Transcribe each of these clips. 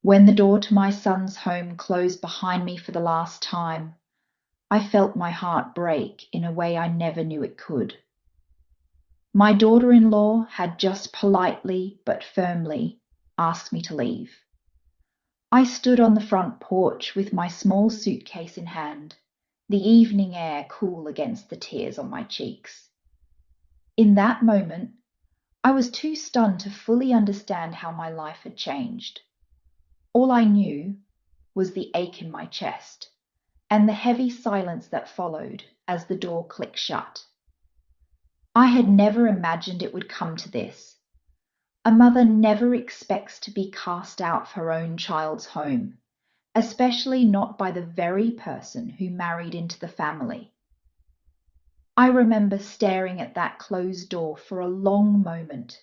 When the door to my son's home closed behind me for the last time, I felt my heart break in a way I never knew it could. My daughter-in-law had just politely but firmly asked me to leave. I stood on the front porch with my small suitcase in hand, the evening air cool against the tears on my cheeks. In that moment, I was too stunned to fully understand how my life had changed. All I knew was the ache in my chest and the heavy silence that followed as the door clicked shut. I had never imagined it would come to this. A mother never expects to be cast out of her own child's home, especially not by the very person who married into the family. I remember staring at that closed door for a long moment,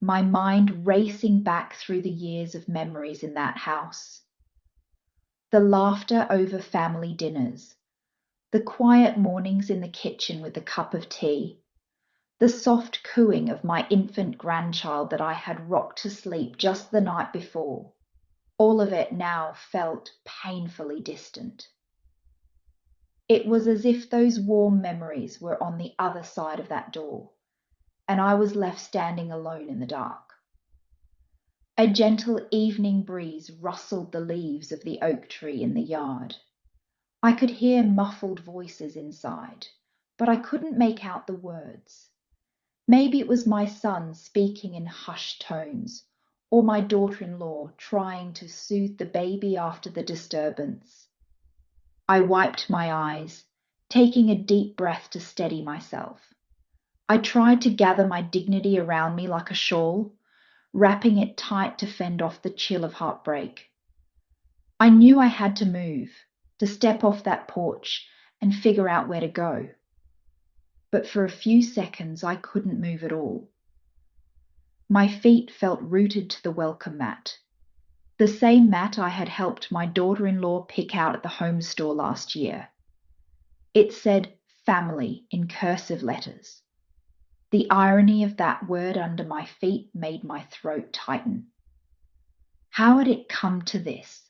my mind racing back through the years of memories in that house. The laughter over family dinners, the quiet mornings in the kitchen with a cup of tea, the soft cooing of my infant grandchild that I had rocked to sleep just the night before, all of it now felt painfully distant. It was as if those warm memories were on the other side of that door, and I was left standing alone in the dark. A gentle evening breeze rustled the leaves of the oak tree in the yard. I could hear muffled voices inside, but I couldn't make out the words. Maybe it was my son speaking in hushed tones, or my daughter-in-law trying to soothe the baby after the disturbance. I wiped my eyes, taking a deep breath to steady myself. I tried to gather my dignity around me like a shawl, wrapping it tight to fend off the chill of heartbreak. I knew I had to move, to step off that porch and figure out where to go. But for a few seconds I couldn't move at all. My feet felt rooted to the welcome mat, the same mat I had helped my daughter-in-law pick out at the home store last year. It said family in cursive letters. The irony of that word under my feet made my throat tighten. How had it come to this?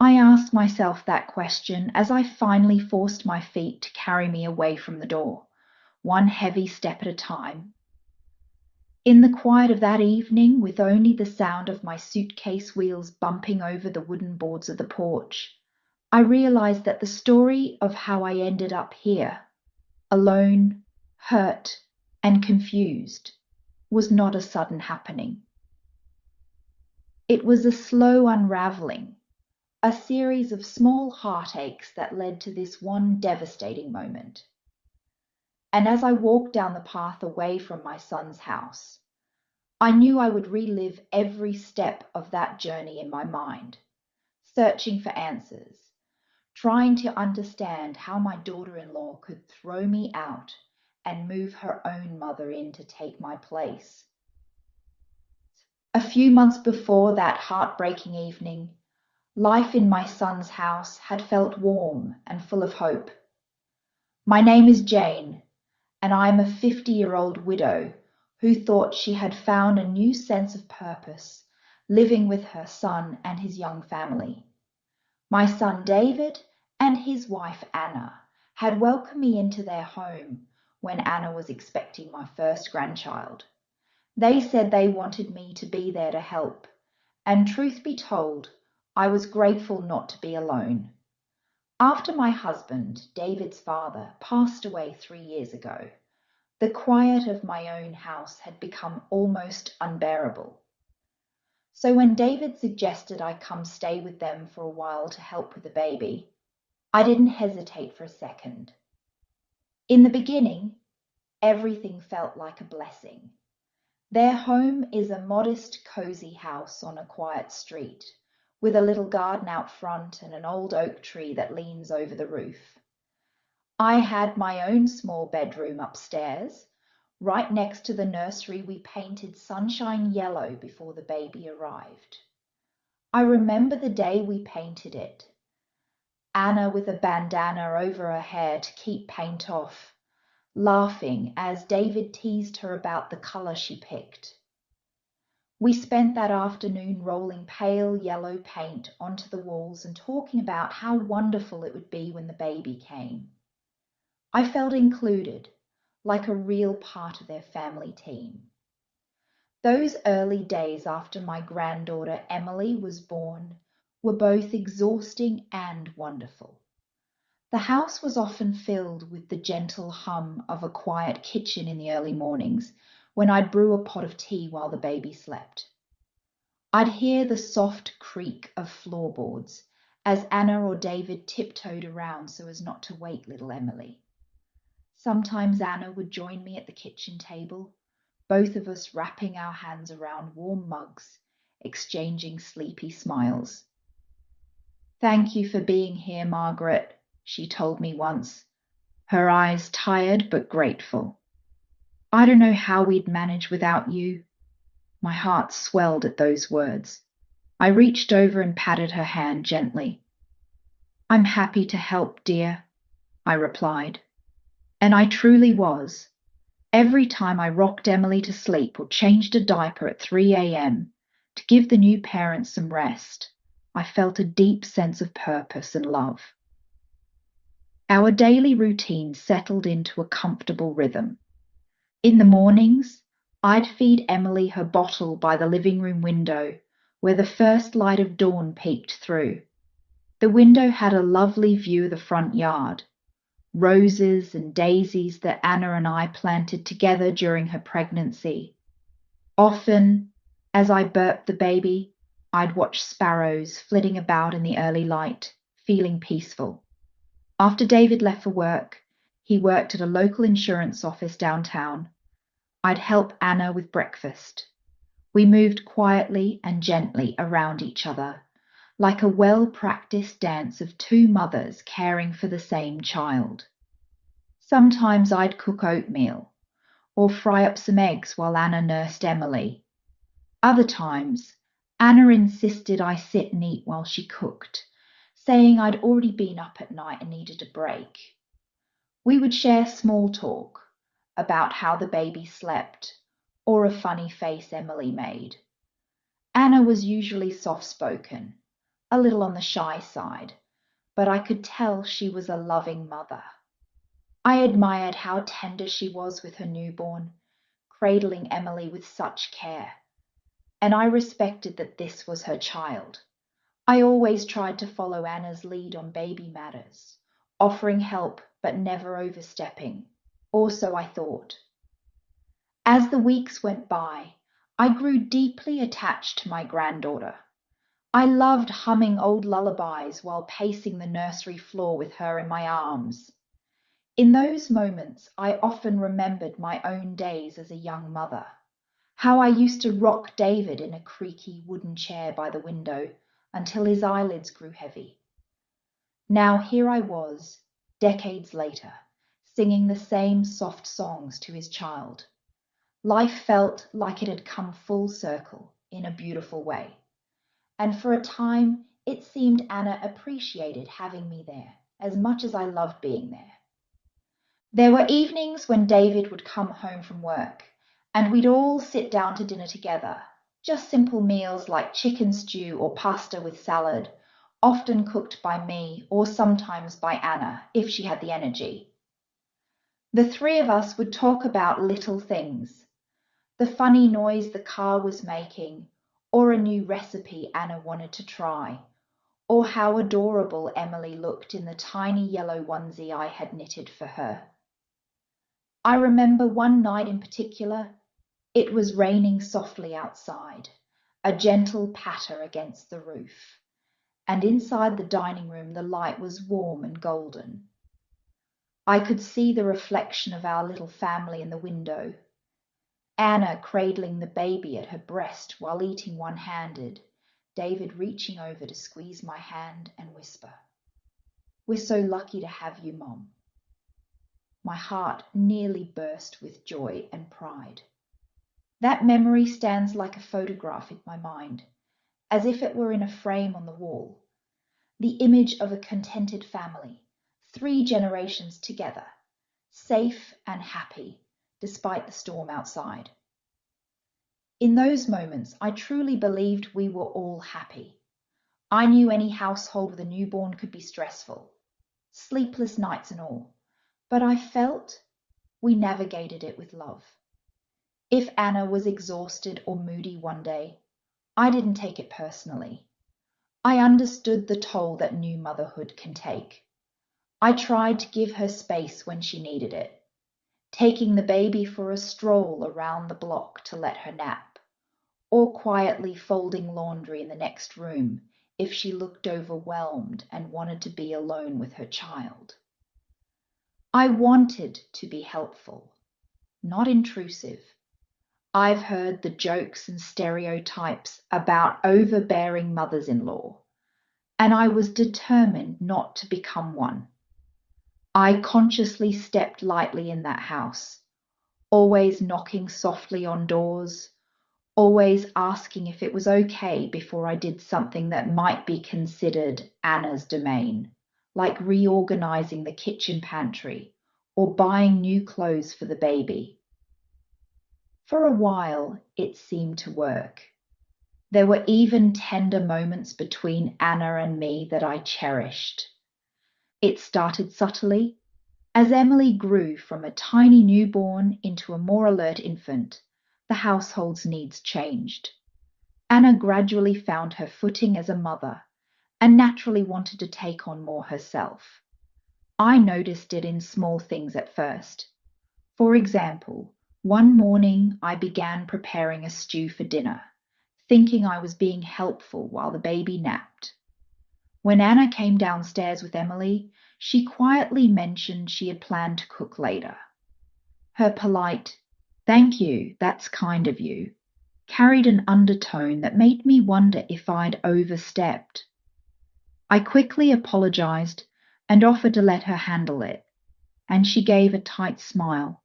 I asked myself that question as I finally forced my feet to carry me away from the door, one heavy step at a time. In the quiet of that evening, with only the sound of my suitcase wheels bumping over the wooden boards of the porch, I realized that the story of how I ended up here, alone, hurt, and confused, was not a sudden happening. It was a slow unraveling, a series of small heartaches that led to this one devastating moment. And as I walked down the path away from my son's house, I knew I would relive every step of that journey in my mind, searching for answers, trying to understand how my daughter-in-law could throw me out and move her own mother in to take my place. A few months before that heartbreaking evening, life in my son's house had felt warm and full of hope. My name is Jane, and I am a 50-year-old widow who thought she had found a new sense of purpose living with her son and his young family. My son David and his wife Anna had welcomed me into their home when Anna was expecting my first grandchild. They said they wanted me to be there to help, and truth be told, I was grateful not to be alone. After my husband, David's father, passed away 3 years ago, the quiet of my own house had become almost unbearable. So when David suggested I come stay with them for a while to help with the baby, I didn't hesitate for a second. In the beginning, everything felt like a blessing. Their home is a modest, cozy house on a quiet street, with a little garden out front and an old oak tree that leans over the roof. I had my own small bedroom upstairs, right next to the nursery we painted sunshine yellow before the baby arrived. I remember the day we painted it. Anna with a bandana over her hair to keep paint off, laughing as David teased her about the color she picked. We spent that afternoon rolling pale yellow paint onto the walls and talking about how wonderful it would be when the baby came. I felt included, like a real part of their family team. Those early days after my granddaughter Emily was born were both exhausting and wonderful. The house was often filled with the gentle hum of a quiet kitchen in the early mornings when I'd brew a pot of tea while the baby slept. I'd hear the soft creak of floorboards as Anna or David tiptoed around so as not to wake little Emily. Sometimes Anna would join me at the kitchen table, both of us wrapping our hands around warm mugs, exchanging sleepy smiles. "Thank you for being here, Margaret," she told me once, her eyes tired but grateful. "I don't know how we'd manage without you." My heart swelled at those words. I reached over and patted her hand gently. "I'm happy to help, dear," I replied. And I truly was. Every time I rocked Emily to sleep or changed a diaper at 3 a.m. to give the new parents some rest, I felt a deep sense of purpose and love. Our daily routine settled into a comfortable rhythm. In the mornings, I'd feed Emily her bottle by the living room window, where the first light of dawn peeked through. The window had a lovely view of the front yard, roses and daisies that Anna and I planted together during her pregnancy. Often, as I burped the baby, I'd watch sparrows flitting about in the early light, feeling peaceful. After David left for work, he worked at a local insurance office downtown. I'd help Anna with breakfast. We moved quietly and gently around each other, like a well-practiced dance of two mothers caring for the same child. Sometimes I'd cook oatmeal or fry up some eggs while Anna nursed Emily. Other times, Anna insisted I sit and eat while she cooked, saying I'd already been up at night and needed a break. We would share small talk about how the baby slept or a funny face Emily made. Anna was usually soft-spoken, a little on the shy side, but I could tell she was a loving mother. I admired how tender she was with her newborn, cradling Emily with such care, and I respected that this was her child. I always tried to follow Anna's lead on baby matters, offering help but never overstepping, or so I thought. As the weeks went by, I grew deeply attached to my granddaughter. I loved humming old lullabies while pacing the nursery floor with her in my arms. In those moments, I often remembered my own days as a young mother, how I used to rock David in a creaky wooden chair by the window until his eyelids grew heavy. Now here I was, decades later, singing the same soft songs to his child. Life felt like it had come full circle in a beautiful way. And for a time, it seemed Anna appreciated having me there as much as I loved being there. There were evenings when David would come home from work, and we'd all sit down to dinner together, just simple meals like chicken stew or pasta with salad, often cooked by me or sometimes by Anna if she had the energy. The three of us would talk about little things, the funny noise the car was making, or a new recipe Anna wanted to try, or how adorable Emily looked in the tiny yellow onesie I had knitted for her. I remember one night in particular, it was raining softly outside, a gentle patter against the roof, and inside the dining room the light was warm and golden. I could see the reflection of our little family in the window, Anna cradling the baby at her breast while eating one-handed, David reaching over to squeeze my hand and whisper, "We're so lucky to have you, Mom." My heart nearly burst with joy and pride. That memory stands like a photograph in my mind, as if it were in a frame on the wall. The image of a contented family, 3 generations together, safe and happy despite the storm outside. In those moments, I truly believed we were all happy. I knew any household with a newborn could be stressful, sleepless nights and all, but I felt we navigated it with love. If Anna was exhausted or moody one day, I didn't take it personally. I understood the toll that new motherhood can take. I tried to give her space when she needed it, taking the baby for a stroll around the block to let her nap, or quietly folding laundry in the next room if she looked overwhelmed and wanted to be alone with her child. I wanted to be helpful, not intrusive. I've heard the jokes and stereotypes about overbearing mothers-in-law, and I was determined not to become one. I consciously stepped lightly in that house, always knocking softly on doors, always asking if it was okay before I did something that might be considered Anna's domain, like reorganizing the kitchen pantry or buying new clothes for the baby. For a while, it seemed to work. There were even tender moments between Anna and me that I cherished. It started subtly. As Emily grew from a tiny newborn into a more alert infant, the household's needs changed. Anna gradually found her footing as a mother and naturally wanted to take on more herself. I noticed it in small things at first. For example, one morning I began preparing a stew for dinner, thinking I was being helpful while the baby napped. When Anna came downstairs with Emily, she quietly mentioned she had planned to cook later. Her polite, "Thank you, that's kind of you," carried an undertone that made me wonder if I'd overstepped. I quickly apologized and offered to let her handle it, and she gave a tight smile.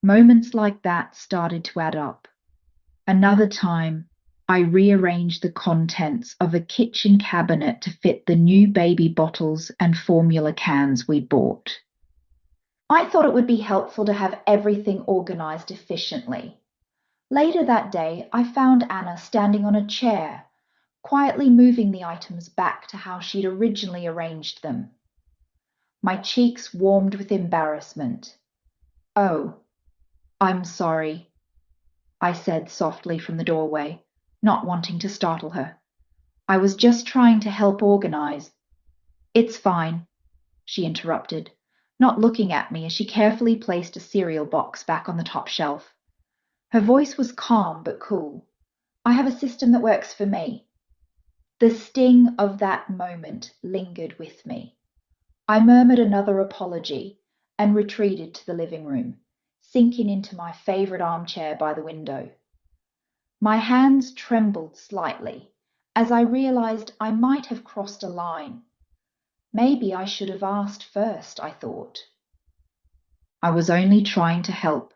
Moments like that started to add up. Another time, I rearranged the contents of a kitchen cabinet to fit the new baby bottles and formula cans we'd bought. I thought it would be helpful to have everything organized efficiently. Later that day, I found Anna standing on a chair, quietly moving the items back to how she'd originally arranged them. My cheeks warmed with embarrassment. "Oh, I'm sorry," I said softly from the doorway, not wanting to startle her. "I was just trying to help organize." "It's fine," she interrupted, not looking at me as she carefully placed a cereal box back on the top shelf. Her voice was calm but cool. "I have a system that works for me." The sting of that moment lingered with me. I murmured another apology and retreated to the living room, sinking into my favorite armchair by the window. My hands trembled slightly as I realized I might have crossed a line. Maybe I should have asked first, I thought. I was only trying to help.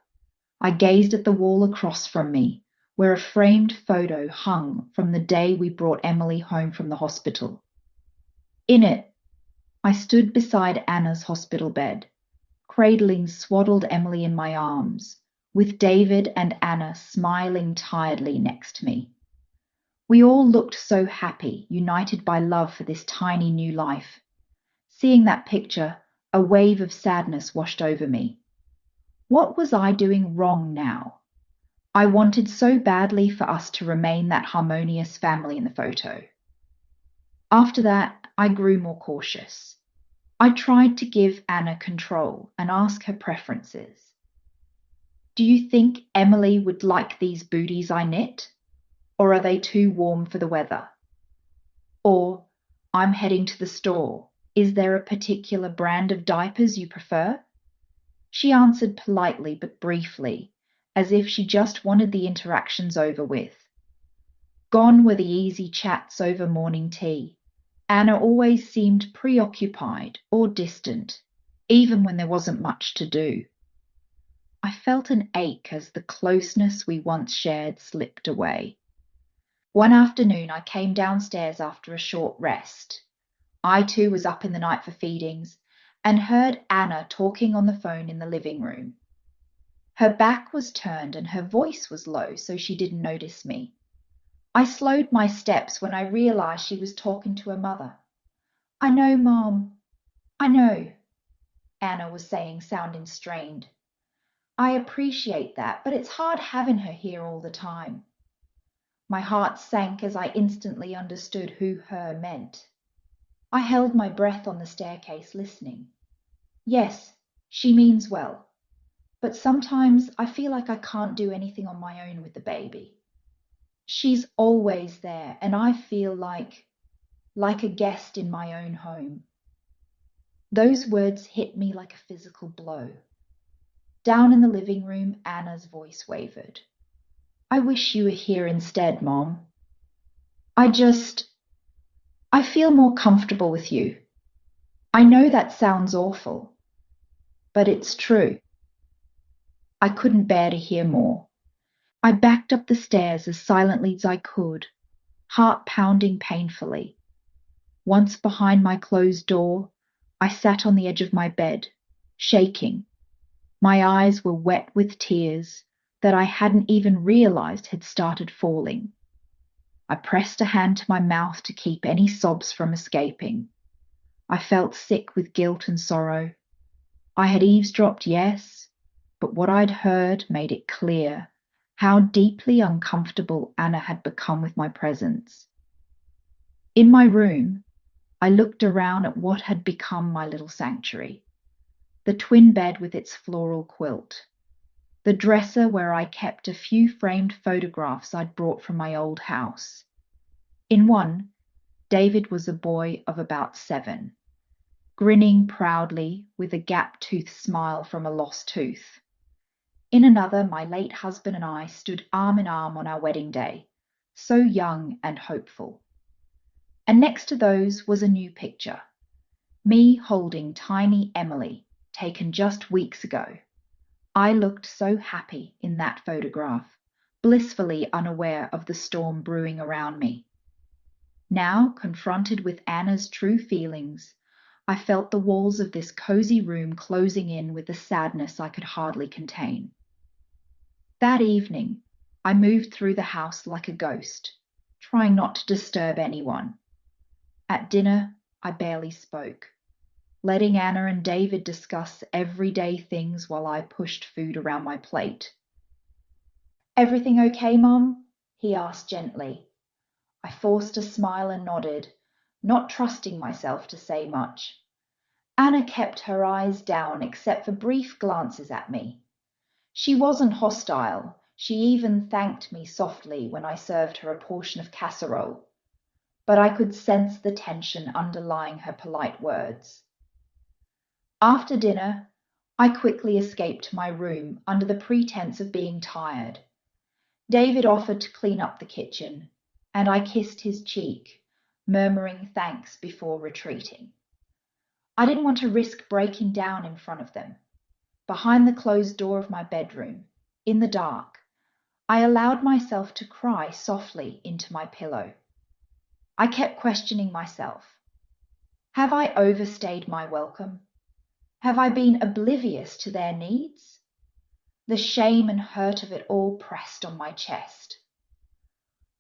I gazed at the wall across from me, where a framed photo hung from the day we brought Emily home from the hospital. In it, I stood beside Anna's hospital bed, cradling swaddled Emily in my arms, with David and Anna smiling tiredly next to me. We all looked so happy, united by love for this tiny new life. Seeing that picture, a wave of sadness washed over me. What was I doing wrong now? I wanted so badly for us to remain that harmonious family in the photo. After that, I grew more cautious. I tried to give Anna control and ask her preferences. "Do you think Emily would like these booties I knit? Or are they too warm for the weather?" Or, "I'm heading to the store. Is there a particular brand of diapers you prefer?" She answered politely but briefly, as if she just wanted the interactions over with. Gone were the easy chats over morning tea. Anna always seemed preoccupied or distant, even when there wasn't much to do. I felt an ache as the closeness we once shared slipped away. One afternoon, I came downstairs after a short rest. I too was up in the night for feedings and heard Anna talking on the phone in the living room. Her back was turned and her voice was low, so she didn't notice me. I slowed my steps when I realized she was talking to her mother. "I know, Mom. I know," Anna was saying, sounding strained. "I appreciate that, but it's hard having her here all the time." My heart sank as I instantly understood who her meant. I held my breath on the staircase, listening. Yes, she means well, but sometimes I feel like I can't do anything on my own with the baby. She's always there, and I feel like a guest in my own home. Those words hit me like a physical blow. Down in the living room, Anna's voice wavered. "I wish you were here instead, Mom. I just, I feel more comfortable with you. I know that sounds awful, but it's true." I couldn't bear to hear more. I backed up the stairs as silently as I could, heart pounding painfully. Once behind my closed door, I sat on the edge of my bed, shaking. My eyes were wet with tears that I hadn't even realized had started falling. I pressed a hand to my mouth to keep any sobs from escaping. I felt sick with guilt and sorrow. I had eavesdropped, yes, but what I'd heard made it clear how deeply uncomfortable Anna had become with my presence. In my room, I looked around at what had become my little sanctuary. The twin bed with its floral quilt. The dresser where I kept a few framed photographs I'd brought from my old house. In one, David was a boy of about 7, grinning proudly with a gap-toothed smile from a lost tooth. In another, my late husband and I stood arm in arm on our wedding day, so young and hopeful. And next to those was a new picture, me holding tiny Emily, taken just weeks ago. I looked so happy in that photograph, blissfully unaware of the storm brewing around me. Now, confronted with Anna's true feelings, I felt the walls of this cozy room closing in with a sadness I could hardly contain. That evening, I moved through the house like a ghost, trying not to disturb anyone. At dinner, I barely spoke, letting Anna and David discuss everyday things while I pushed food around my plate. "Everything okay, Mom?" he asked gently. I forced a smile and nodded, not trusting myself to say much. Anna kept her eyes down except for brief glances at me. She wasn't hostile. She even thanked me softly when I served her a portion of casserole. But I could sense the tension underlying her polite words. After dinner, I quickly escaped to my room under the pretense of being tired. David offered to clean up the kitchen, and I kissed his cheek, murmuring thanks before retreating. I didn't want to risk breaking down in front of them. Behind the closed door of my bedroom, in the dark, I allowed myself to cry softly into my pillow. I kept questioning myself. Have I overstayed my welcome? Have I been oblivious to their needs? The shame and hurt of it all pressed on my chest.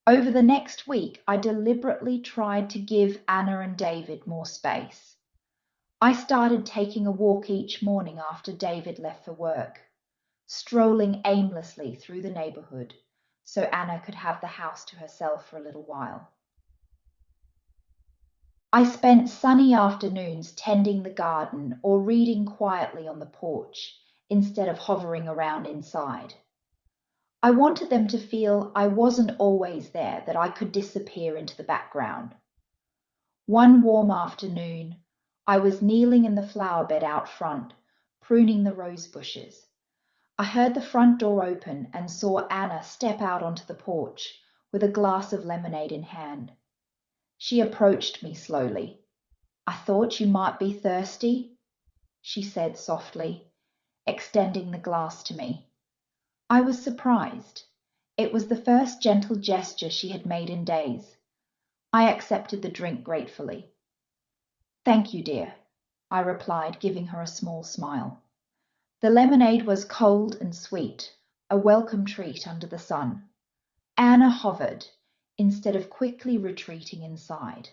Over the next week, I deliberately tried to give Anna and David more space. I started taking a walk each morning after David left for work, strolling aimlessly through the neighborhood so Anna could have the house to herself for a little while. I spent sunny afternoons tending the garden or reading quietly on the porch instead of hovering around inside. I wanted them to feel I wasn't always there, that I could disappear into the background. One warm afternoon, I was kneeling in the flower bed out front, pruning the rose bushes. I heard the front door open and saw Anna step out onto the porch with a glass of lemonade in hand. She approached me slowly. "I thought you might be thirsty," she said softly, extending the glass to me. I was surprised. It was the first gentle gesture she had made in days. I accepted the drink gratefully. "Thank you, dear," I replied, giving her a small smile. The lemonade was cold and sweet, a welcome treat under the sun. Anna hovered, instead of quickly retreating inside.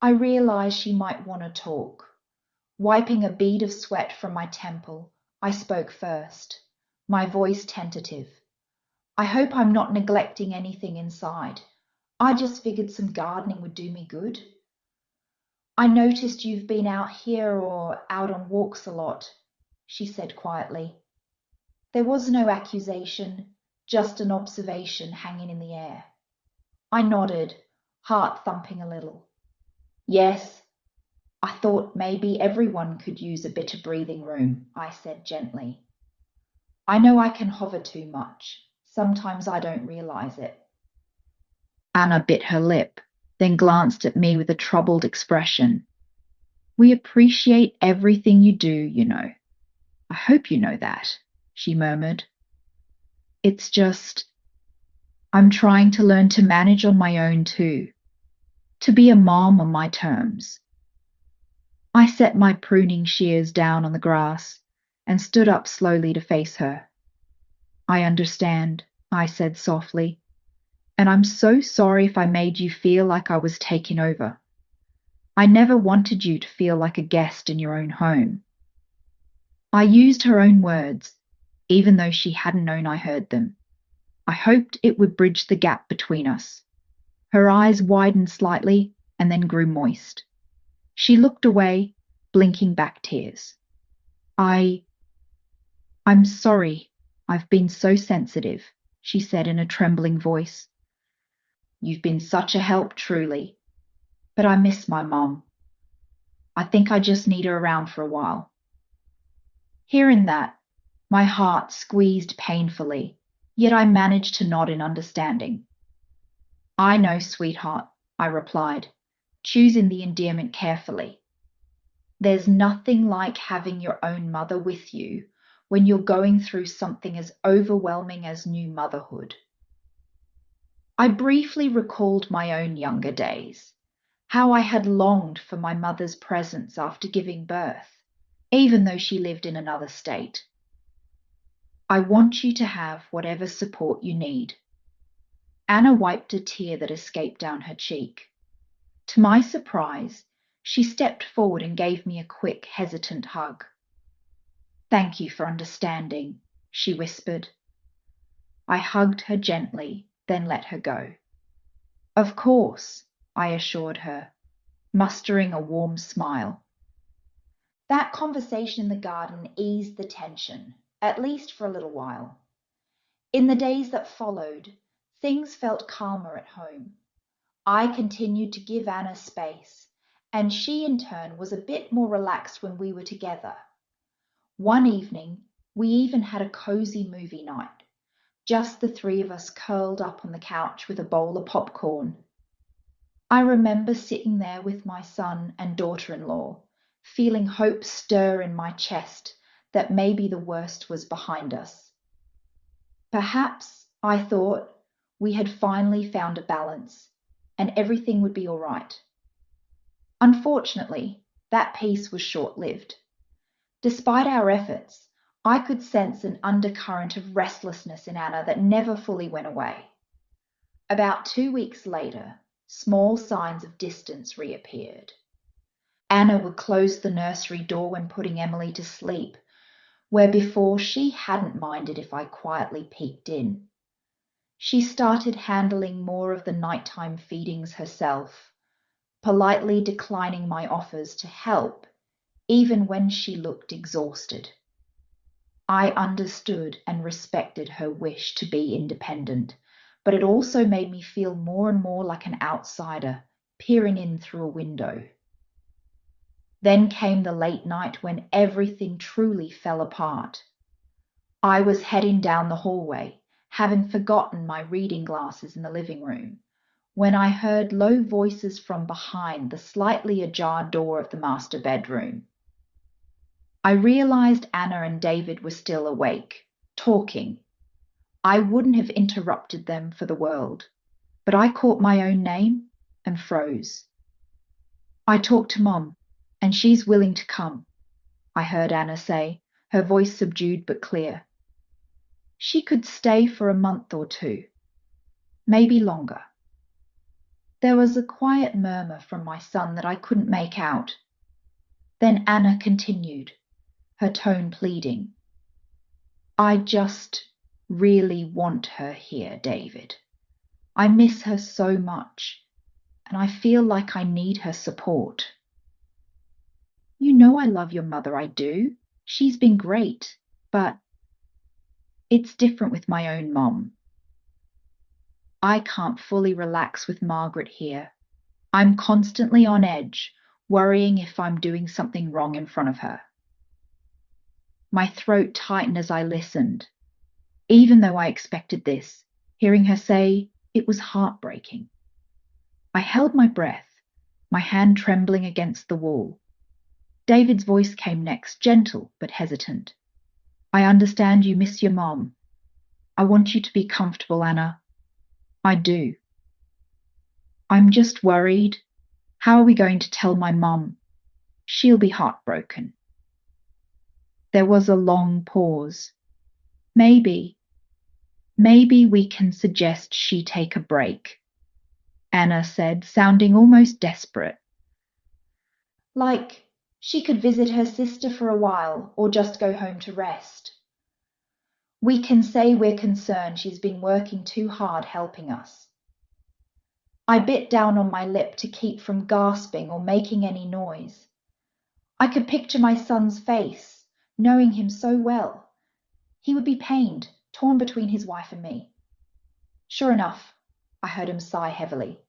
I realized she might want to talk. Wiping a bead of sweat from my temple, I spoke first, my voice tentative. I hope I'm not neglecting anything inside. I just figured some gardening would do me good. I noticed you've been out here or out on walks a lot, she said quietly. There was no accusation, just an observation hanging in the air. I nodded, heart thumping a little. Yes, I thought maybe everyone could use a bit of breathing room, I said gently. I know I can hover too much. Sometimes I don't realize it. Anna bit her lip, then glanced at me with a troubled expression. We appreciate everything you do, you know. I hope you know that, she murmured. It's just, I'm trying to learn to manage on my own too, to be a mom on my terms. I set my pruning shears down on the grass and stood up slowly to face her. I understand, I said softly, and I'm so sorry if I made you feel like I was taking over. I never wanted you to feel like a guest in your own home. I used her own words, even though she hadn't known I heard them. I hoped it would bridge the gap between us. Her eyes widened slightly and then grew moist. She looked away, blinking back tears. I'm sorry. I've been so sensitive, she said in a trembling voice. You've been such a help, truly. But I miss my mom. I think I just need her around for a while. Hearing that, my heart squeezed painfully, yet I managed to nod in understanding. I know, sweetheart, I replied, choosing the endearment carefully. There's nothing like having your own mother with you when you're going through something as overwhelming as new motherhood. I briefly recalled my own younger days, how I had longed for my mother's presence after giving birth, even though she lived in another state. I want you to have whatever support you need. Anna wiped a tear that escaped down her cheek. To my surprise, she stepped forward and gave me a quick, hesitant hug. Thank you for understanding, she whispered. I hugged her gently, then let her go. Of course, I assured her, mustering a warm smile. That conversation in the garden eased the tension, at least for a little while. In the days that followed, things felt calmer at home. I continued to give Anna space, and she in turn was a bit more relaxed when we were together. One evening, we even had a cozy movie night, just the three of us curled up on the couch with a bowl of popcorn. I remember sitting there with my son and daughter-in-law, feeling hope stir in my chest that maybe the worst was behind us. Perhaps, I thought, we had finally found a balance, and everything would be all right. Unfortunately, that peace was short-lived. Despite our efforts, I could sense an undercurrent of restlessness in Anna that never fully went away. About 2 weeks later, small signs of distance reappeared. Anna would close the nursery door when putting Emily to sleep, where before she hadn't minded if I quietly peeked in. She started handling more of the nighttime feedings herself, politely declining my offers to help, even when she looked exhausted. I understood and respected her wish to be independent, but it also made me feel more and more like an outsider peering in through a window. Then came the late night when everything truly fell apart. I was heading down the hallway, having forgotten my reading glasses in the living room, when I heard low voices from behind the slightly ajar door of the master bedroom. I realized Anna and David were still awake, talking. I wouldn't have interrupted them for the world, but I caught my own name and froze. I talked to Mom, and she's willing to come, I heard Anna say, her voice subdued but clear. She could stay for a month or two, maybe longer. There was a quiet murmur from my son that I couldn't make out. Then Anna continued, her tone pleading. I just really want her here, David. I miss her so much, and I feel like I need her support. You know I love your mother, I do. She's been great, but it's different with my own mom. I can't fully relax with Margaret here. I'm constantly on edge, worrying if I'm doing something wrong in front of her. My throat tightened as I listened. Even though I expected this, hearing her say it was heartbreaking. I held my breath, my hand trembling against the wall. David's voice came next, gentle but hesitant. I understand you miss your mom. I want you to be comfortable, Anna. I do. I'm just worried. How are we going to tell my mom? She'll be heartbroken. There was a long pause. Maybe we can suggest she take a break, Anna said, sounding almost desperate. Like she could visit her sister for a while or just go home to rest. We can say we're concerned she's been working too hard helping us. I bit down on my lip to keep from gasping or making any noise. I could picture my son's face, knowing him so well. He would be pained, torn between his wife and me. Sure enough, I heard him sigh heavily.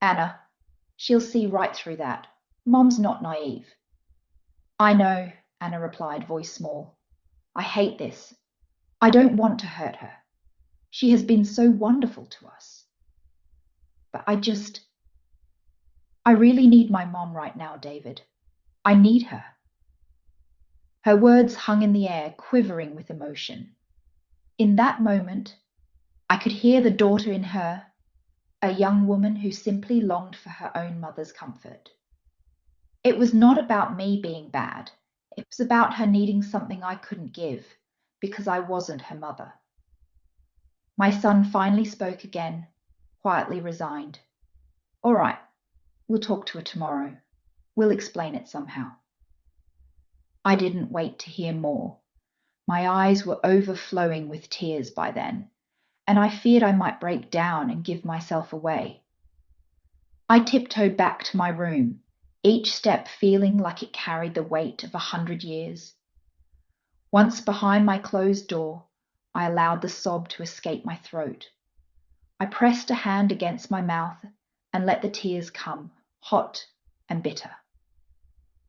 Anna, she'll see right through that. Mom's not naive. I know, Anna replied, voice small. I hate this. I don't want to hurt her. She has been so wonderful to us. But I really need my mom right now, David. I need her. Her words hung in the air, quivering with emotion. In that moment, I could hear the daughter in her, a young woman who simply longed for her own mother's comfort. It was not about me being bad. It was about her needing something I couldn't give, because I wasn't her mother. My son finally spoke again, quietly resigned. All right, we'll talk to her tomorrow. We'll explain it somehow. I didn't wait to hear more. My eyes were overflowing with tears by then, and I feared I might break down and give myself away. I tiptoed back to my room, each step feeling like it carried the weight of 100 years. Once behind my closed door, I allowed the sob to escape my throat. I pressed a hand against my mouth and let the tears come, hot and bitter.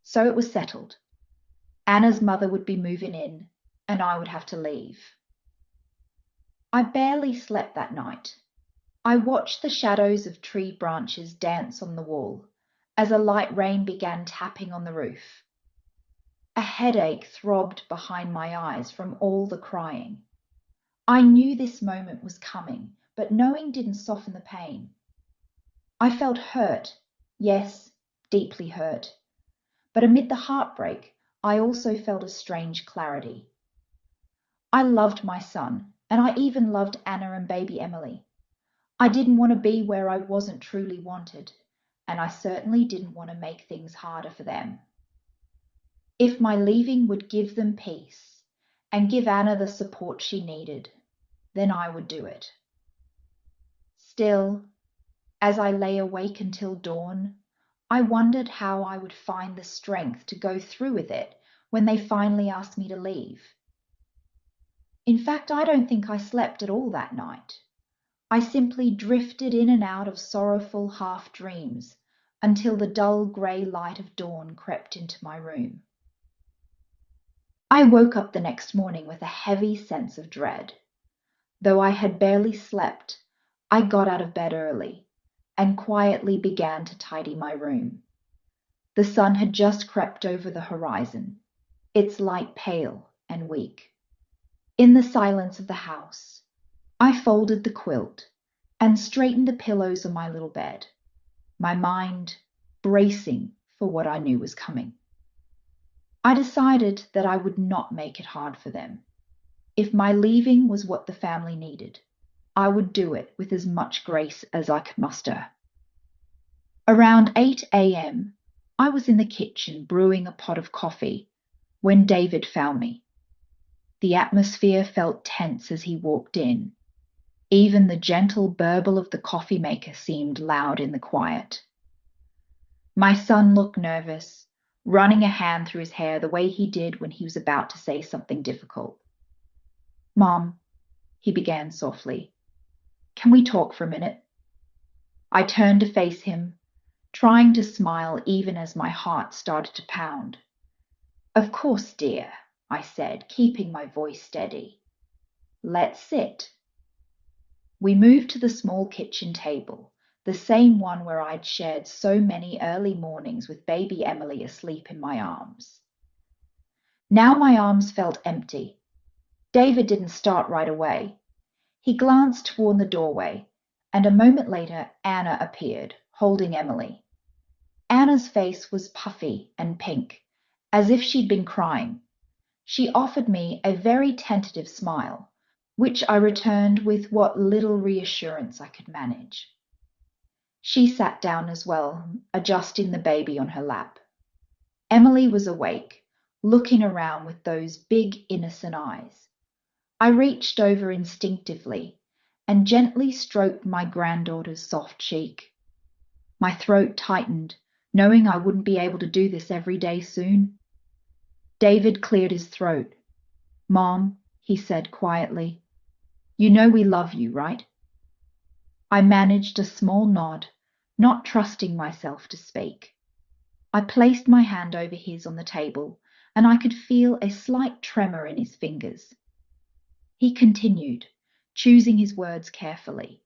So it was settled. Anna's mother would be moving in, and I would have to leave. I barely slept that night. I watched the shadows of tree branches dance on the wall as a light rain began tapping on the roof. A headache throbbed behind my eyes from all the crying. I knew this moment was coming, but knowing didn't soften the pain. I felt hurt, yes, deeply hurt. But amid the heartbreak, I also felt a strange clarity. I loved my son, and I even loved Anna and baby Emily. I didn't want to be where I wasn't truly wanted, and I certainly didn't want to make things harder for them. If my leaving would give them peace and give Anna the support she needed, then I would do it. Still, as I lay awake until dawn, I wondered how I would find the strength to go through with it when they finally asked me to leave. In fact, I don't think I slept at all that night. I simply drifted in and out of sorrowful half dreams until the dull grey light of dawn crept into my room. I woke up the next morning with a heavy sense of dread. Though I had barely slept, I got out of bed early and quietly began to tidy my room. The sun had just crept over the horizon, its light pale and weak. In the silence of the house, I folded the quilt and straightened the pillows on my little bed, my mind bracing for what I knew was coming. I decided that I would not make it hard for them. If my leaving was what the family needed, I would do it with as much grace as I could muster. Around 8 a.m., I was in the kitchen brewing a pot of coffee when David found me. The atmosphere felt tense as he walked in. Even the gentle burble of the coffee maker seemed loud in the quiet. My son looked nervous, running a hand through his hair the way he did when he was about to say something difficult. "Mom," he began softly, "can we talk for a minute?" I turned to face him, trying to smile even as my heart started to pound. "Of course, dear," I said, keeping my voice steady. "Let's sit." We moved to the small kitchen table, the same one where I'd shared so many early mornings with baby Emily asleep in my arms. Now my arms felt empty. David didn't start right away. He glanced toward the doorway, and a moment later Anna appeared, holding Emily. Anna's face was puffy and pink, as if she'd been crying. She offered me a very tentative smile, which I returned with what little reassurance I could manage. She sat down as well, adjusting the baby on her lap. Emily was awake, looking around with those big, innocent eyes. I reached over instinctively and gently stroked my granddaughter's soft cheek. My throat tightened, knowing I wouldn't be able to do this every day soon. David cleared his throat. "Mom," he said quietly, "you know we love you, right?" I managed a small nod, not trusting myself to speak. I placed my hand over his on the table, and I could feel a slight tremor in his fingers. He continued, choosing his words carefully.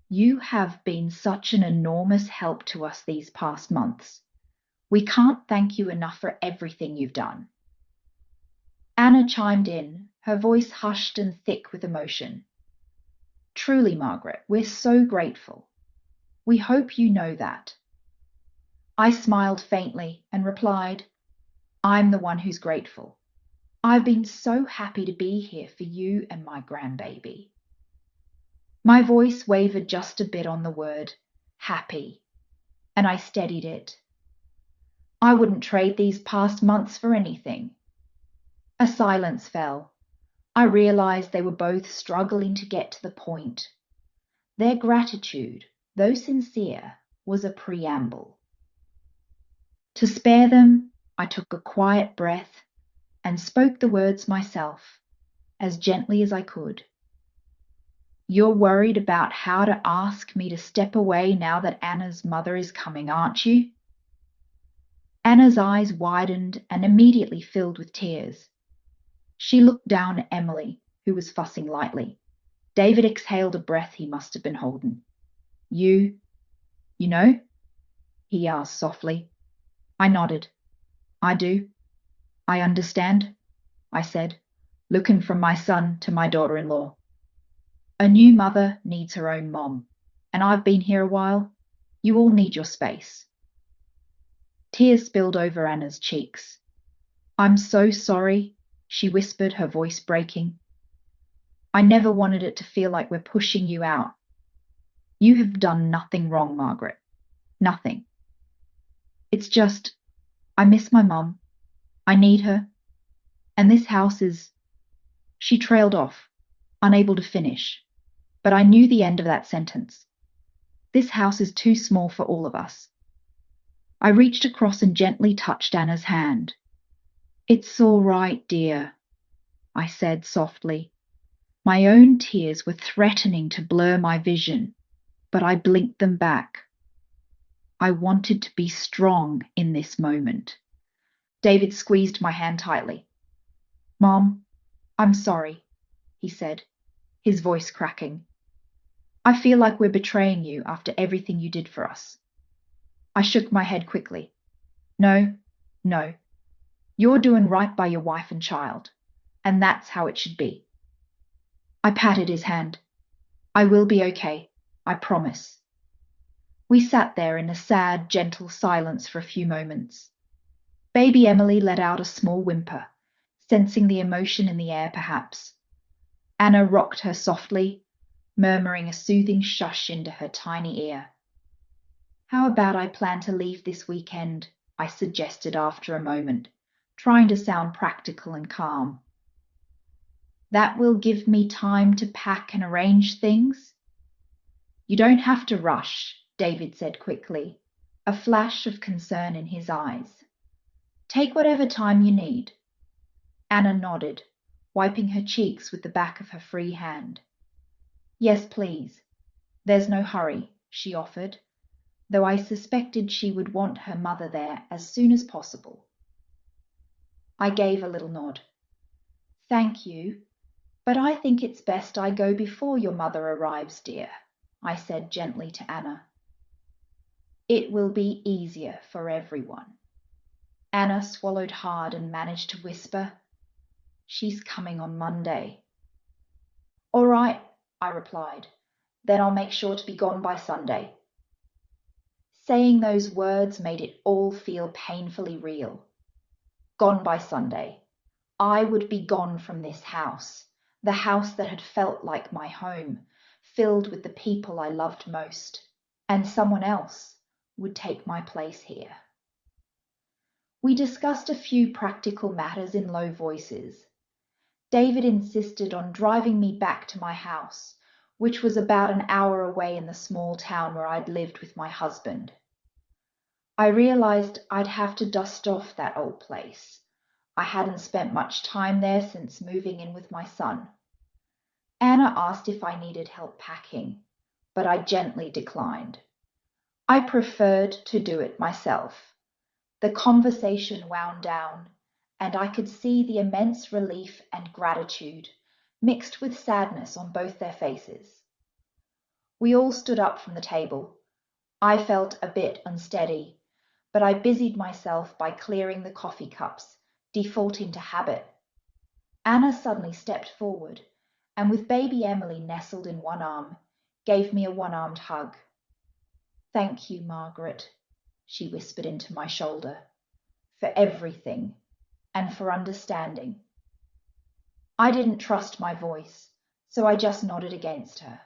"You have been such an enormous help to us these past months. We can't thank you enough for everything you've done." Anna chimed in, her voice hushed and thick with emotion. "Truly, Margaret, we're so grateful. We hope you know that." I smiled faintly and replied, "I'm the one who's grateful. I've been so happy to be here for you and my grandbaby." My voice wavered just a bit on the word happy, and I steadied it. I wouldn't trade these past months for anything. A silence fell. I realized they were both struggling to get to the point. Their gratitude, though sincere, was a preamble. To spare them, I took a quiet breath and spoke the words myself, as gently as I could. "You're worried about how to ask me to step away now that Anna's mother is coming, aren't you?" Anna's eyes widened and immediately filled with tears. She looked down at Emily, who was fussing lightly. David exhaled a breath he must have been holding. You know?" he asked softly. I nodded. "I do. I understand," I said, looking from my son to my daughter-in-law. "A new mother needs her own mom, and I've been here a while. You all need your space." Tears spilled over Anna's cheeks. "I'm so sorry," she whispered, her voice breaking. "I never wanted it to feel like we're pushing you out. You have done nothing wrong, Margaret. Nothing. It's just, I miss my mum. I need her. And this house is..." She trailed off, unable to finish, but I knew the end of that sentence. "This house is too small for all of us." I reached across and gently touched Anna's hand. "It's all right, dear," I said softly. My own tears were threatening to blur my vision, but I blinked them back. I wanted to be strong in this moment. David squeezed my hand tightly. "Mom, I'm sorry," he said, his voice cracking. "I feel like we're betraying you after everything you did for us." I shook my head quickly. No. You're doing right by your wife and child, and that's how it should be." I patted his hand. "I will be okay. I promise." We sat there in a sad, gentle silence for a few moments. Baby Emily let out a small whimper, sensing the emotion in the air perhaps. Anna rocked her softly, murmuring a soothing shush into her tiny ear. How about I plan to leave this weekend? I suggested after a moment, trying to sound practical and calm. That will give me time to pack and arrange things. You don't have to rush, David said quickly, a flash of concern in his eyes. Take whatever time you need. Anna nodded, wiping her cheeks with the back of her free hand. Yes, please. There's no hurry, she offered, though I suspected she would want her mother there as soon as possible. I gave a little nod. Thank you, but I think it's best I go before your mother arrives, dear, I said gently to Anna. It will be easier for everyone. Anna swallowed hard and managed to whisper, She's coming on Monday. All right, I replied. Then I'll make sure to be gone by Sunday. Saying those words made it all feel painfully real. Gone by Sunday. I would be gone from this house, the house that had felt like my home, filled with the people I loved most, and someone else would take my place here. We discussed a few practical matters in low voices. David insisted on driving me back to my house, which was about an hour away in the small town where I'd lived with my husband. I realized I'd have to dust off that old place. I hadn't spent much time there since moving in with my son. Anna asked if I needed help packing, but I gently declined. I preferred to do it myself. The conversation wound down, and I could see the immense relief and gratitude mixed with sadness on both their faces. We all stood up from the table. I felt a bit unsteady, but I busied myself by clearing the coffee cups, defaulting to habit. Anna suddenly stepped forward, and with baby Emily nestled in one arm, gave me a one-armed hug. Thank you, Margaret, she whispered into my shoulder, for everything and for understanding. I didn't trust my voice, so I just nodded against her.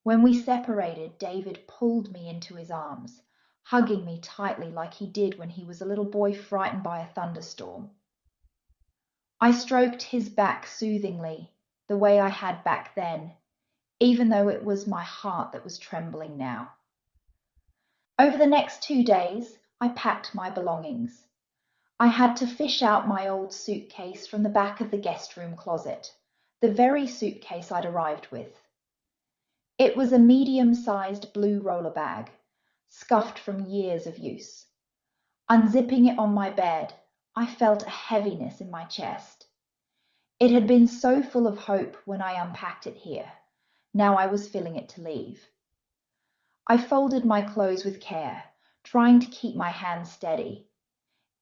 When we separated, David pulled me into his arms, hugging me tightly like he did when he was a little boy frightened by a thunderstorm. I stroked his back soothingly, the way I had back then, even though it was my heart that was trembling now. Over the next 2 days, I packed my belongings. I had to fish out my old suitcase from the back of the guest room closet, the very suitcase I'd arrived with. It was a medium-sized blue roller bag, scuffed from years of use. Unzipping it on my bed, I felt a heaviness in my chest. It had been so full of hope when I unpacked it here. Now I was filling it to leave. I folded my clothes with care, trying to keep my hands steady.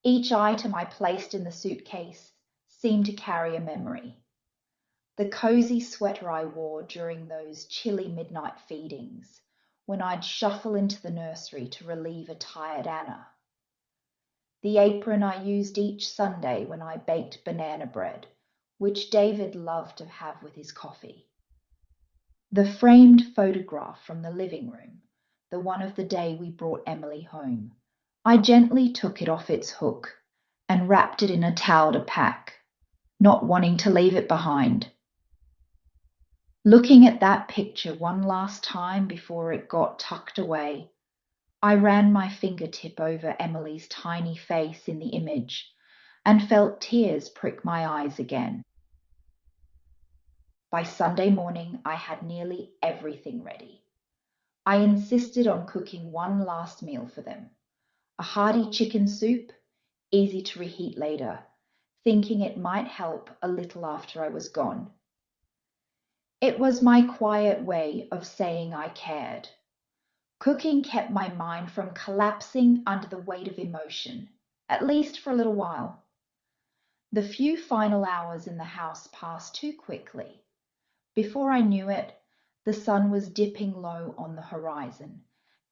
Each item I placed in the suitcase seemed to carry a memory. The cozy sweater I wore during those chilly midnight feedings, when I'd shuffle into the nursery to relieve a tired Anna. The apron I used each Sunday when I baked banana bread, which David loved to have with his coffee. The framed photograph from the living room, the one of the day we brought Emily home. I gently took it off its hook and wrapped it in a towel to pack, not wanting to leave it behind. Looking at that picture one last time before it got tucked away, I ran my fingertip over Emily's tiny face in the image and felt tears prick my eyes again. By Sunday morning, I had nearly everything ready. I insisted on cooking one last meal for them, a hearty chicken soup, easy to reheat later, thinking it might help a little after I was gone. It was my quiet way of saying I cared. Cooking kept my mind from collapsing under the weight of emotion, at least for a little while. The few final hours in the house passed too quickly. Before I knew it, the sun was dipping low on the horizon,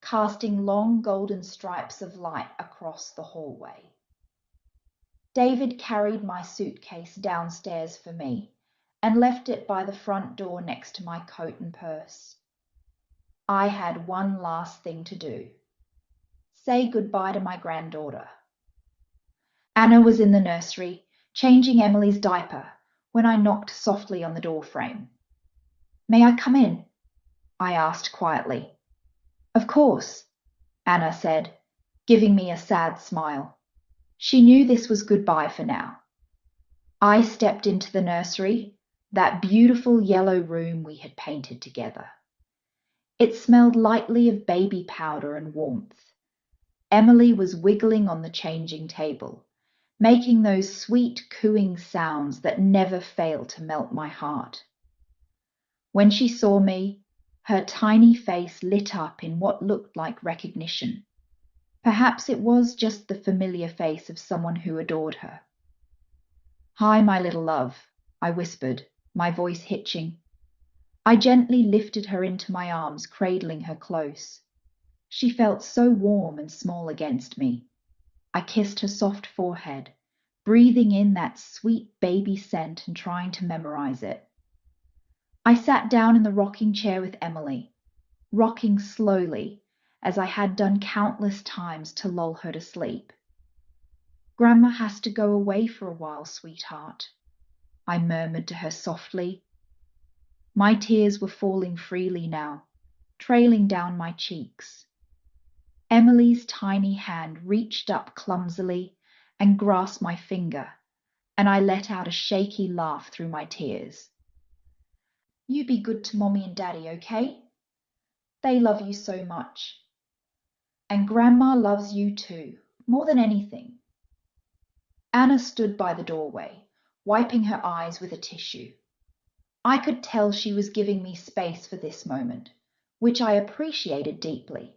casting long golden stripes of light across the hallway. David carried my suitcase downstairs for me and left it by the front door next to my coat and purse. I had one last thing to do: say goodbye to my granddaughter. Anna was in the nursery, changing Emily's diaper, when I knocked softly on the door frame. "May I come in?" I asked quietly. "Of course," Anna said, giving me a sad smile. She knew this was goodbye for now. I stepped into the nursery, that beautiful yellow room we had painted together. It smelled lightly of baby powder and warmth. Emily was wiggling on the changing table, making those sweet cooing sounds that never fail to melt my heart. When she saw me, her tiny face lit up in what looked like recognition. Perhaps it was just the familiar face of someone who adored her. "Hi, my little love," I whispered, my voice hitching. I gently lifted her into my arms, cradling her close. She felt so warm and small against me. I kissed her soft forehead, breathing in that sweet baby scent and trying to memorize it. I sat down in the rocking chair with Emily, rocking slowly, as I had done countless times to lull her to sleep. "Grandma has to go away for a while, sweetheart," I murmured to her softly. My tears were falling freely now, trailing down my cheeks. Emily's tiny hand reached up clumsily and grasped my finger, and I let out a shaky laugh through my tears. "You be good to Mommy and Daddy, okay? They love you so much. And Grandma loves you too, more than anything." Anna stood by the doorway, wiping her eyes with a tissue. I could tell she was giving me space for this moment, which I appreciated deeply.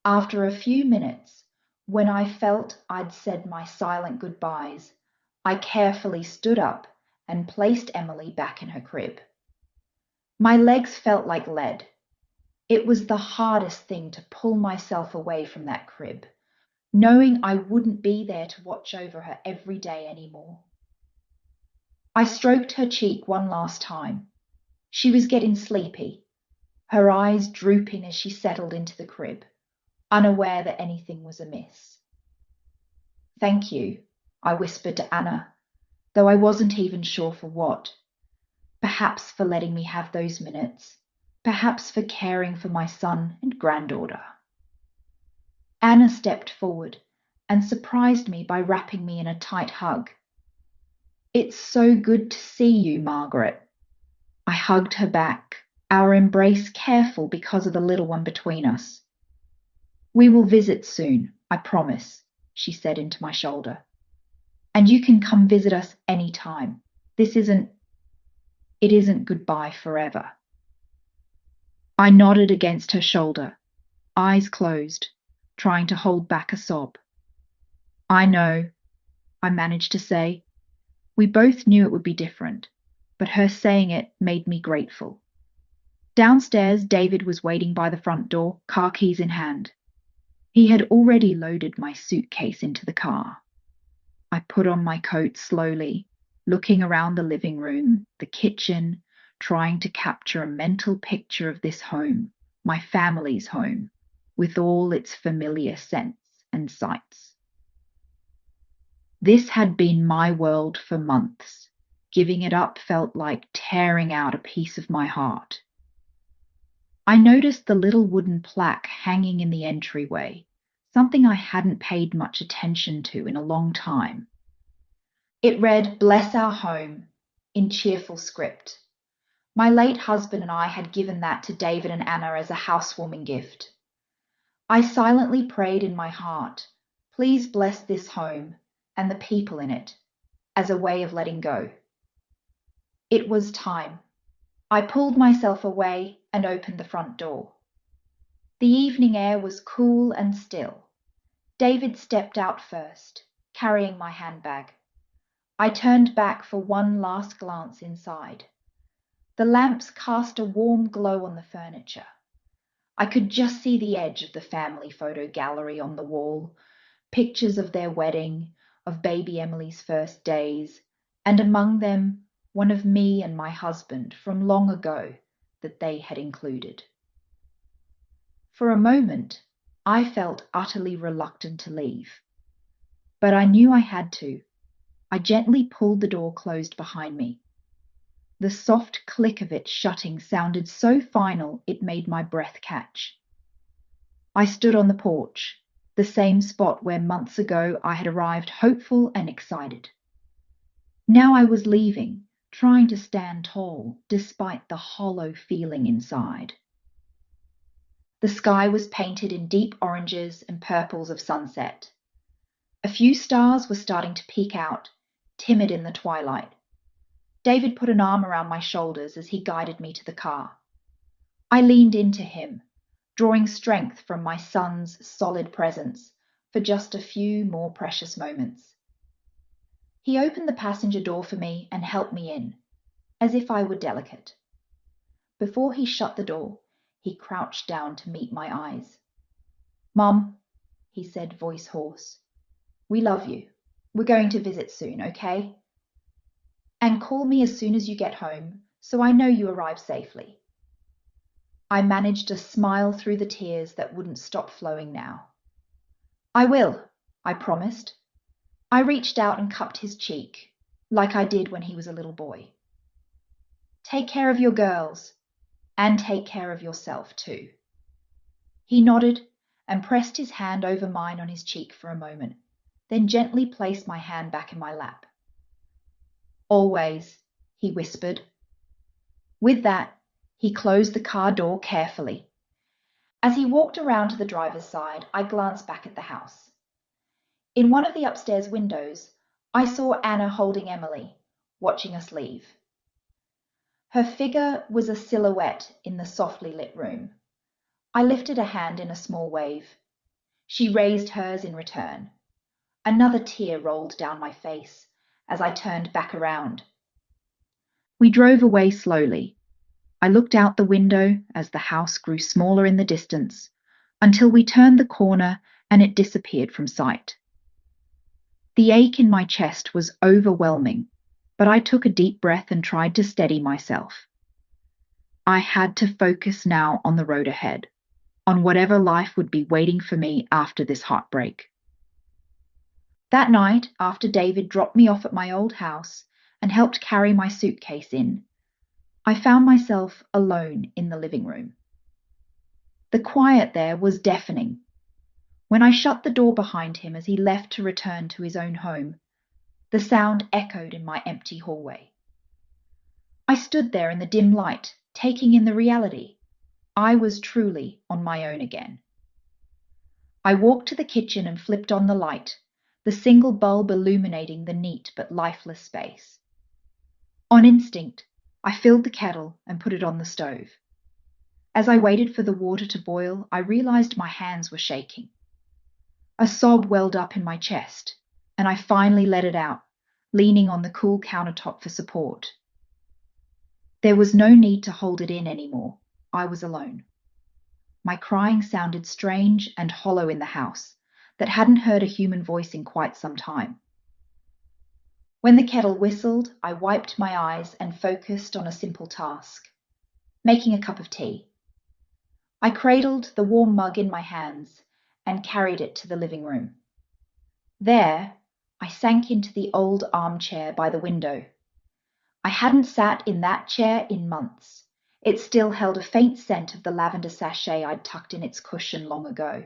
After a few minutes, when I felt I'd said my silent goodbyes, I carefully stood up and placed Emily back in her crib. My legs felt like lead. It was the hardest thing to pull myself away from that crib, knowing I wouldn't be there to watch over her every day anymore. I stroked her cheek one last time. She was getting sleepy, her eyes drooping as she settled into the crib, unaware that anything was amiss. "Thank you," I whispered to Anna, though I wasn't even sure for what. Perhaps for letting me have those minutes, perhaps for caring for my son and granddaughter. Anna stepped forward and surprised me by wrapping me in a tight hug. "It's so good to see you, Margaret." I hugged her back, our embrace careful because of the little one between us. "We will visit soon, I promise," she said into my shoulder. "And you can come visit us any time. It isn't goodbye forever." I nodded against her shoulder, eyes closed, trying to hold back a sob. "I know," I managed to say. We both knew it would be different, but her saying it made me grateful. Downstairs, David was waiting by the front door, car keys in hand. He had already loaded my suitcase into the car. I put on my coat slowly, looking around the living room, the kitchen, trying to capture a mental picture of this home, my family's home, with all its familiar scents and sights. This had been my world for months. Giving it up felt like tearing out a piece of my heart. I noticed the little wooden plaque hanging in the entryway, something I hadn't paid much attention to in a long time. It read, "Bless our home," in cheerful script. My late husband and I had given that to David and Anna as a housewarming gift. I silently prayed in my heart, "Please bless this home and the people in it," as a way of letting go. It was time. I pulled myself away and opened the front door. The evening air was cool and still. David stepped out first, carrying my handbag. I turned back for one last glance inside. The lamps cast a warm glow on the furniture. I could just see the edge of the family photo gallery on the wall, pictures of their wedding, of baby Emily's first days, and among them one of me and my husband from long ago that they had included. For a moment, I felt utterly reluctant to leave, but I knew I had to. I gently pulled the door closed behind me. The soft click of it shutting sounded so final it made my breath catch. I stood on the porch, the same spot where months ago I had arrived hopeful and excited. Now I was leaving, trying to stand tall despite the hollow feeling inside. The sky was painted in deep oranges and purples of sunset. A few stars were starting to peek out, timid in the twilight. David put an arm around my shoulders as he guided me to the car. I leaned into him, drawing strength from my son's solid presence for just a few more precious moments. He opened the passenger door for me and helped me in, as if I were delicate. Before he shut the door, he crouched down to meet my eyes. "Mum," he said, voice hoarse, "we love you. We're going to visit soon, okay? And call me as soon as you get home, so I know you arrive safely." I managed a smile through the tears that wouldn't stop flowing now. "I will," I promised. I reached out and cupped his cheek, like I did when he was a little boy. "Take care of your girls, and take care of yourself too." He nodded and pressed his hand over mine on his cheek for a moment, then gently placed my hand back in my lap. "Always," he whispered. With that, he closed the car door carefully. As he walked around to the driver's side, I glanced back at the house. In one of the upstairs windows, I saw Anna holding Emily, watching us leave. Her figure was a silhouette in the softly lit room. I lifted a hand in a small wave. She raised hers in return. Another tear rolled down my face as I turned back around. We drove away slowly. I looked out the window as the house grew smaller in the distance, until we turned the corner and it disappeared from sight. The ache in my chest was overwhelming, but I took a deep breath and tried to steady myself. I had to focus now on the road ahead, on whatever life would be waiting for me after this heartbreak. That night, after David dropped me off at my old house and helped carry my suitcase in, I found myself alone in the living room. The quiet there was deafening. When I shut the door behind him as he left to return to his own home, the sound echoed in my empty hallway. I stood there in the dim light, taking in the reality. I was truly on my own again. I walked to the kitchen and flipped on the light, the single bulb illuminating the neat but lifeless space. On instinct, I filled the kettle and put it on the stove. As I waited for the water to boil, I realized my hands were shaking. A sob welled up in my chest, and I finally let it out, leaning on the cool countertop for support. There was no need to hold it in anymore. I was alone. My crying sounded strange and hollow in the house that hadn't heard a human voice in quite some time. When the kettle whistled, I wiped my eyes and focused on a simple task: making a cup of tea. I cradled the warm mug in my hands and carried it to the living room. There, I sank into the old armchair by the window. I hadn't sat in that chair in months. It still held a faint scent of the lavender sachet I'd tucked in its cushion long ago.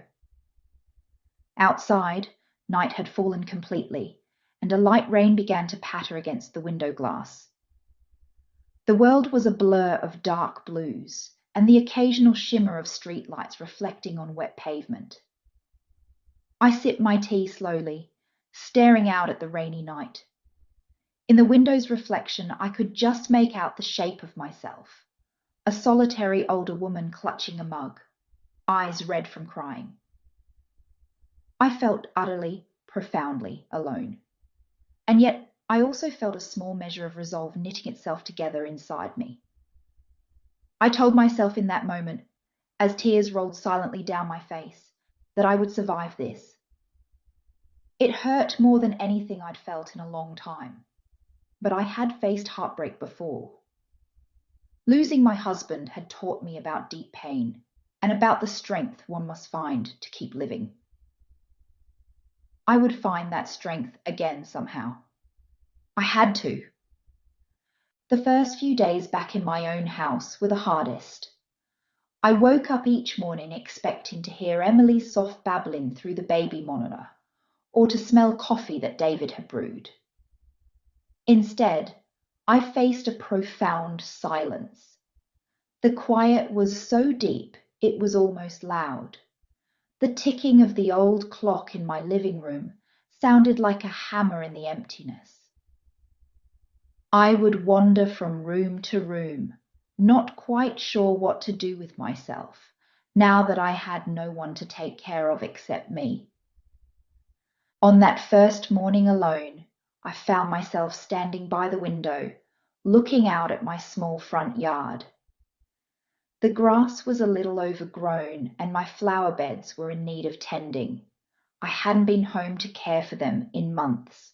Outside, night had fallen completely, and a light rain began to patter against the window glass. The world was a blur of dark blues, and the occasional shimmer of streetlights reflecting on wet pavement. I sipped my tea slowly, staring out at the rainy night. In the window's reflection, I could just make out the shape of myself, a solitary older woman clutching a mug, eyes red from crying. I felt utterly, profoundly alone. And yet I also felt a small measure of resolve knitting itself together inside me. I told myself in that moment, as tears rolled silently down my face, that I would survive this. It hurt more than anything I'd felt in a long time, but I had faced heartbreak before. Losing my husband had taught me about deep pain and about the strength one must find to keep living. I would find that strength again somehow. I had to. The first few days back in my own house were the hardest. I woke up each morning expecting to hear Emily's soft babbling through the baby monitor, or to smell coffee that David had brewed. Instead, I faced a profound silence. The quiet was so deep it was almost loud. The ticking of the old clock in my living room sounded like a hammer in the emptiness. I would wander from room to room, not quite sure what to do with myself, now that I had no one to take care of except me. On that first morning alone, I found myself standing by the window, looking out at my small front yard. The grass was a little overgrown and my flower beds were in need of tending. I hadn't been home to care for them in months.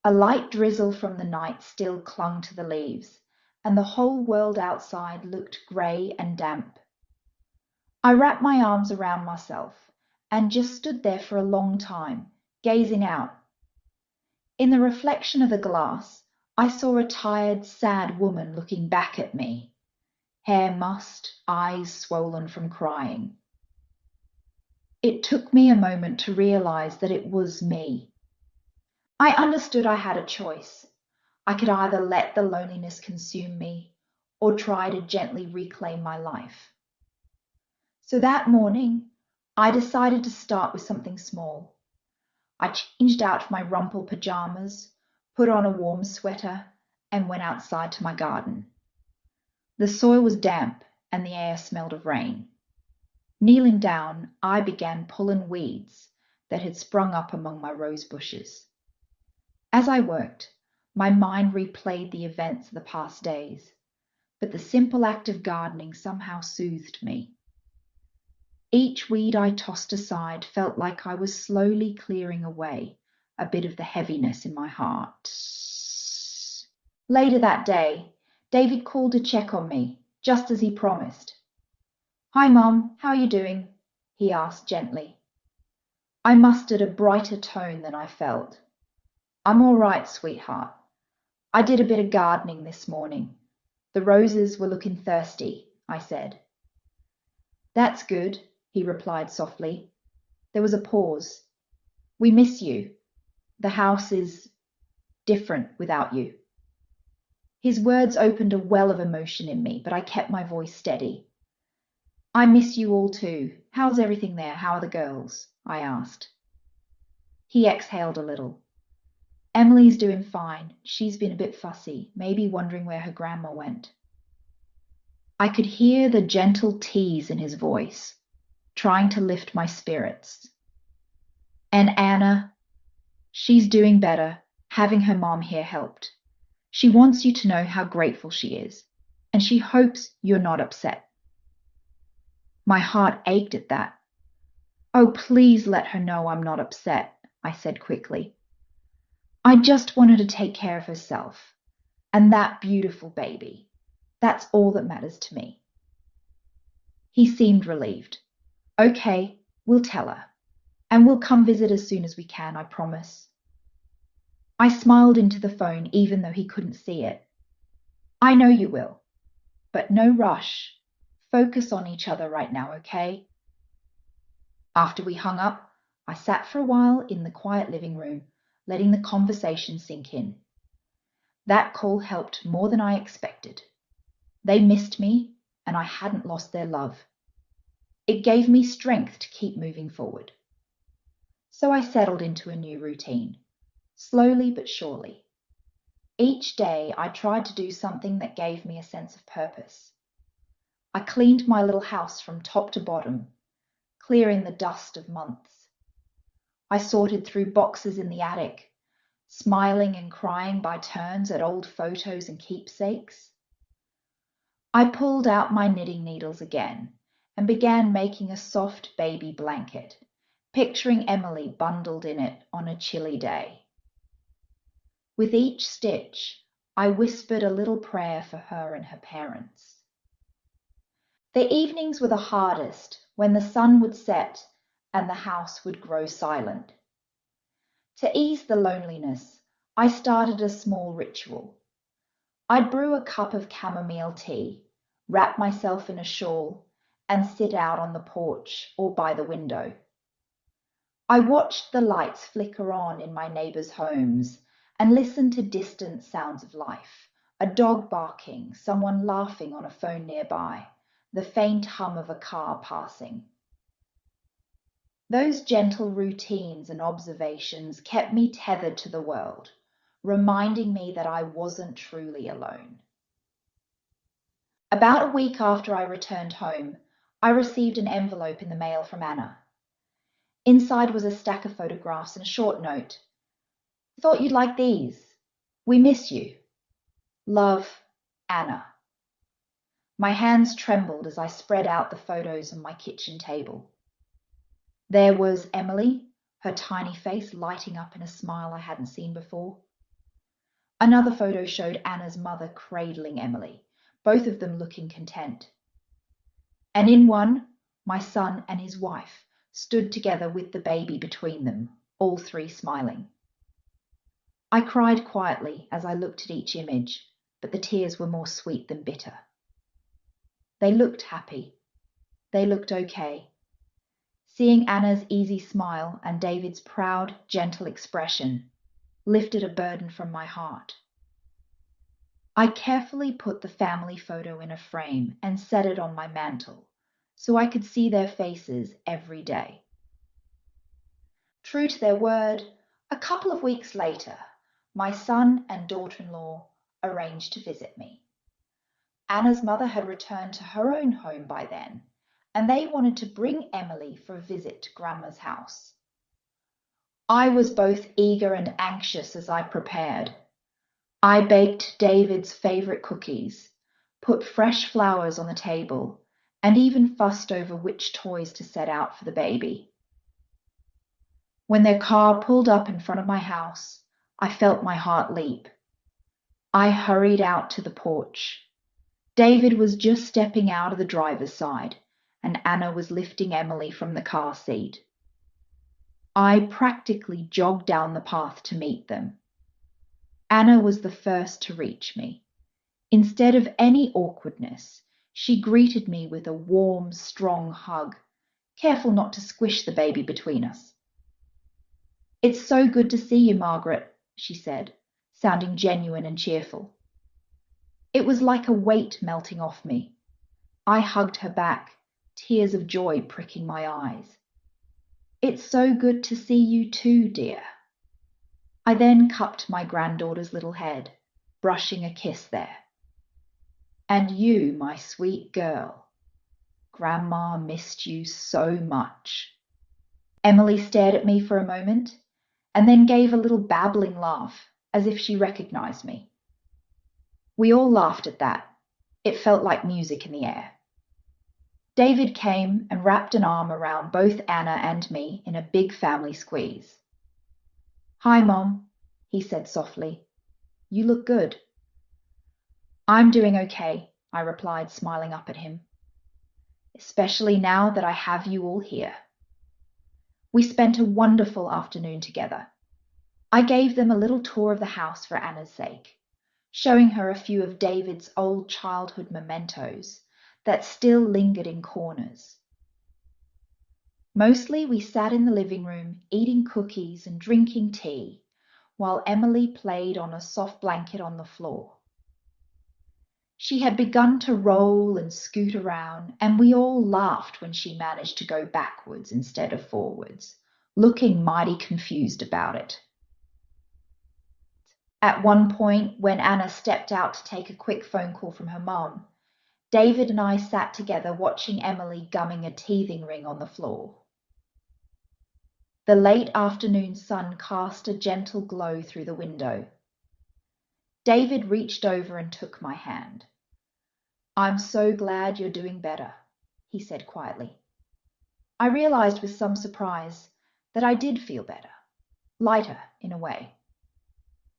A light drizzle from the night still clung to the leaves, and the whole world outside looked grey and damp. I wrapped my arms around myself and just stood there for a long time, gazing out. In the reflection of the glass, I saw a tired, sad woman looking back at me. Hair mussed, eyes swollen from crying. It took me a moment to realize that it was me. I understood I had a choice. I could either let the loneliness consume me or try to gently reclaim my life. So that morning, I decided to start with something small. I changed out my rumpled pajamas, put on a warm sweater, and went outside to my garden. The soil was damp and the air smelled of rain. Kneeling down, I began pulling weeds that had sprung up among my rose bushes. As I worked, my mind replayed the events of the past days, but the simple act of gardening somehow soothed me. Each weed I tossed aside felt like I was slowly clearing away a bit of the heaviness in my heart. Later that day, David called to check on me, just as he promised. "Hi, Mum, how are you doing?" he asked gently. I mustered a brighter tone than I felt. "I'm all right, sweetheart. I did a bit of gardening this morning. The roses were looking thirsty," I said. "That's good," he replied softly. There was a pause. "We miss you. The house is different without you." His words opened a well of emotion in me, but I kept my voice steady. "I miss you all too. How's everything there? How are the girls?" I asked. He exhaled a little. "Emily's doing fine. She's been a bit fussy, maybe wondering where her grandma went." I could hear the gentle tease in his voice, trying to lift my spirits. "And Anna, she's doing better. Having her mom here helped. She wants you to know how grateful she is, and she hopes you're not upset." My heart ached at that. "Oh, please let her know I'm not upset," I said quickly. "I just want her to take care of herself. And that beautiful baby. That's all that matters to me." He seemed relieved. "Okay, we'll tell her. And we'll come visit as soon as we can, I promise." I smiled into the phone even though he couldn't see it. "I know you will. But no rush. Focus on each other right now, okay?" After we hung up, I sat for a while in the quiet living room, letting the conversation sink in. That call helped more than I expected. They missed me, and I hadn't lost their love. It gave me strength to keep moving forward. So I settled into a new routine, slowly but surely. Each day I tried to do something that gave me a sense of purpose. I cleaned my little house from top to bottom, clearing the dust of months. I sorted through boxes in the attic, smiling and crying by turns at old photos and keepsakes. I pulled out my knitting needles again and began making a soft baby blanket, picturing Emily bundled in it on a chilly day. With each stitch, I whispered a little prayer for her and her parents. The evenings were the hardest, when the sun would set and the house would grow silent. To ease the loneliness, I started a small ritual. I'd brew a cup of chamomile tea, wrap myself in a shawl, and sit out on the porch or by the window. I watched the lights flicker on in my neighbours' homes and listened to distant sounds of life, a dog barking, someone laughing on a phone nearby, the faint hum of a car passing. Those gentle routines and observations kept me tethered to the world, reminding me that I wasn't truly alone. About a week after I returned home, I received an envelope in the mail from Anna. Inside was a stack of photographs and a short note. Thought you'd like these. We miss you. Love, Anna. My hands trembled as I spread out the photos on my kitchen table. There was Emily, her tiny face lighting up in a smile I hadn't seen before. Another photo showed Anna's mother cradling Emily, both of them looking content. And in one, my son and his wife stood together with the baby between them, all three smiling. I cried quietly as I looked at each image, but the tears were more sweet than bitter. They looked happy. They looked okay. Seeing Anna's easy smile and David's proud, gentle expression lifted a burden from my heart. I carefully put the family photo in a frame and set it on my mantel so I could see their faces every day. True to their word, a couple of weeks later, my son and daughter-in-law arranged to visit me. Anna's mother had returned to her own home by then, and they wanted to bring Emily for a visit to Grandma's house. I was both eager and anxious as I prepared. I baked David's favourite cookies, put fresh flowers on the table, and even fussed over which toys to set out for the baby. When their car pulled up in front of my house, I felt my heart leap. I hurried out to the porch. David was just stepping out of the driver's side, and Anna was lifting Emily from the car seat. I practically jogged down the path to meet them. Anna was the first to reach me. Instead of any awkwardness, she greeted me with a warm, strong hug, careful not to squish the baby between us. "It's so good to see you, Margaret," she said, sounding genuine and cheerful. It was like a weight melting off me. I hugged her back, tears of joy pricking my eyes. "It's so good to see you too, dear." I then cupped my granddaughter's little head, brushing a kiss there. "And you, my sweet girl. Grandma missed you so much." Emily stared at me for a moment, and then gave a little babbling laugh, as if she recognized me. We all laughed at that. It felt like music in the air. David came and wrapped an arm around both Anna and me in a big family squeeze. "Hi, Mom," he said softly. "You look good." "I'm doing okay," I replied, smiling up at him. "Especially now that I have you all here." We spent a wonderful afternoon together. I gave them a little tour of the house for Anna's sake, showing her a few of David's old childhood mementos that still lingered in corners. Mostly we sat in the living room, eating cookies and drinking tea, while Emily played on a soft blanket on the floor. She had begun to roll and scoot around, and we all laughed when she managed to go backwards instead of forwards, looking mighty confused about it. At one point, when Anna stepped out to take a quick phone call from her mom, David and I sat together watching Emily gumming a teething ring on the floor. The late afternoon sun cast a gentle glow through the window. David reached over and took my hand. "I'm so glad you're doing better," he said quietly. I realized with some surprise that I did feel better, lighter in a way.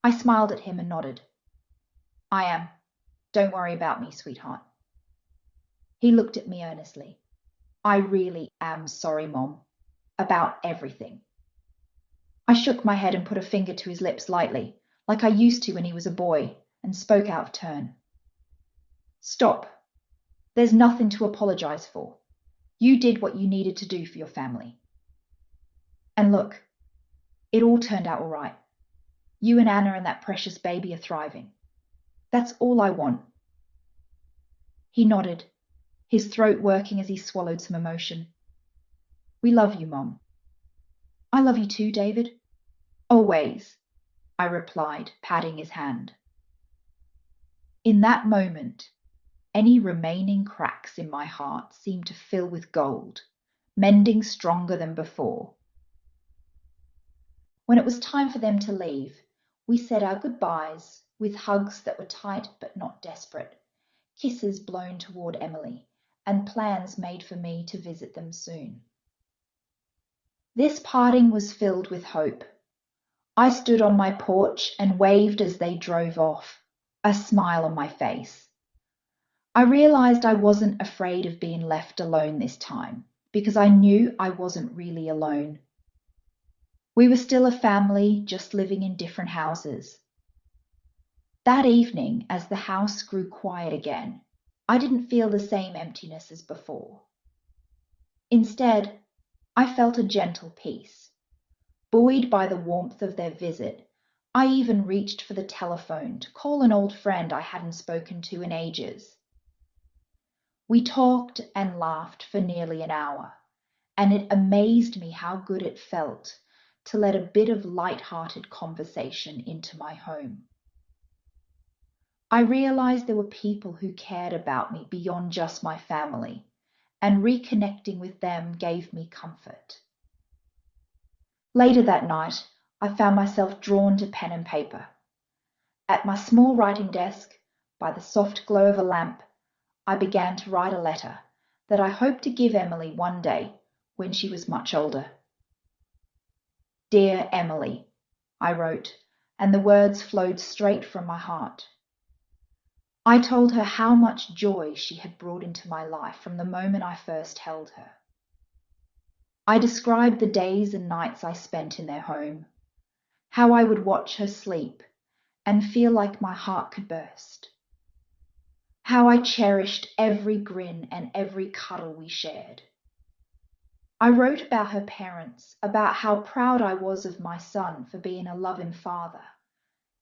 I smiled at him and nodded. I am. Don't worry about me, sweetheart. He looked at me earnestly. I really am sorry, Mom, about everything. I shook my head and put a finger to his lips lightly, like I used to when he was a boy, and spoke out of turn. Stop. There's nothing to apologize for. You did what you needed to do for your family. And look, it all turned out all right. You and Anna and that precious baby are thriving. That's all I want. He nodded, his throat working as he swallowed some emotion. We love you, Mom. I love you too, David. Always, I replied, patting his hand. In that moment, any remaining cracks in my heart seemed to fill with gold, mending stronger than before. When it was time for them to leave, we said our goodbyes with hugs that were tight but not desperate, kisses blown toward Emily, and plans made for me to visit them soon. This parting was filled with hope. I stood on my porch and waved as they drove off, a smile on my face. I realized I wasn't afraid of being left alone this time, because I knew I wasn't really alone. We were still a family, just living in different houses. That evening, as the house grew quiet again, I didn't feel the same emptiness as before. Instead, I felt a gentle peace. Buoyed by the warmth of their visit, I even reached for the telephone to call an old friend I hadn't spoken to in ages. We talked and laughed for nearly an hour, and it amazed me how good it felt to let a bit of light-hearted conversation into my home. I realized there were people who cared about me beyond just my family, and reconnecting with them gave me comfort. Later that night, I found myself drawn to pen and paper. At my small writing desk, by the soft glow of a lamp, I began to write a letter that I hoped to give Emily one day when she was much older. Dear Emily, I wrote, and the words flowed straight from my heart. I told her how much joy she had brought into my life from the moment I first held her. I described the days and nights I spent in their home, how I would watch her sleep and feel like my heart could burst, how I cherished every grin and every cuddle we shared. I wrote about her parents, about how proud I was of my son for being a loving father,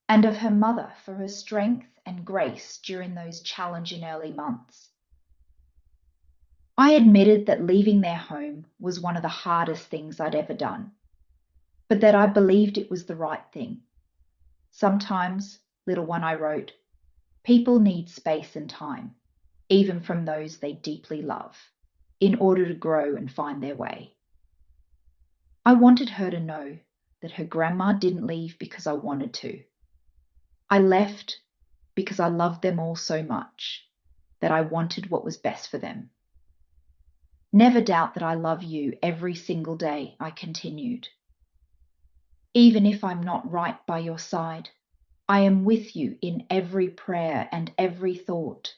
and of her mother for her strength and grace during those challenging early months. I admitted that leaving their home was one of the hardest things I'd ever done, but that I believed it was the right thing. Sometimes, little one, I wrote, people need space and time, even from those they deeply love, in order to grow and find their way. I wanted her to know that her grandma didn't leave because I wanted to. I left because I loved them all so much, that I wanted what was best for them. Never doubt that I love you every single day, I continued. Even if I'm not right by your side, I am with you in every prayer and every thought.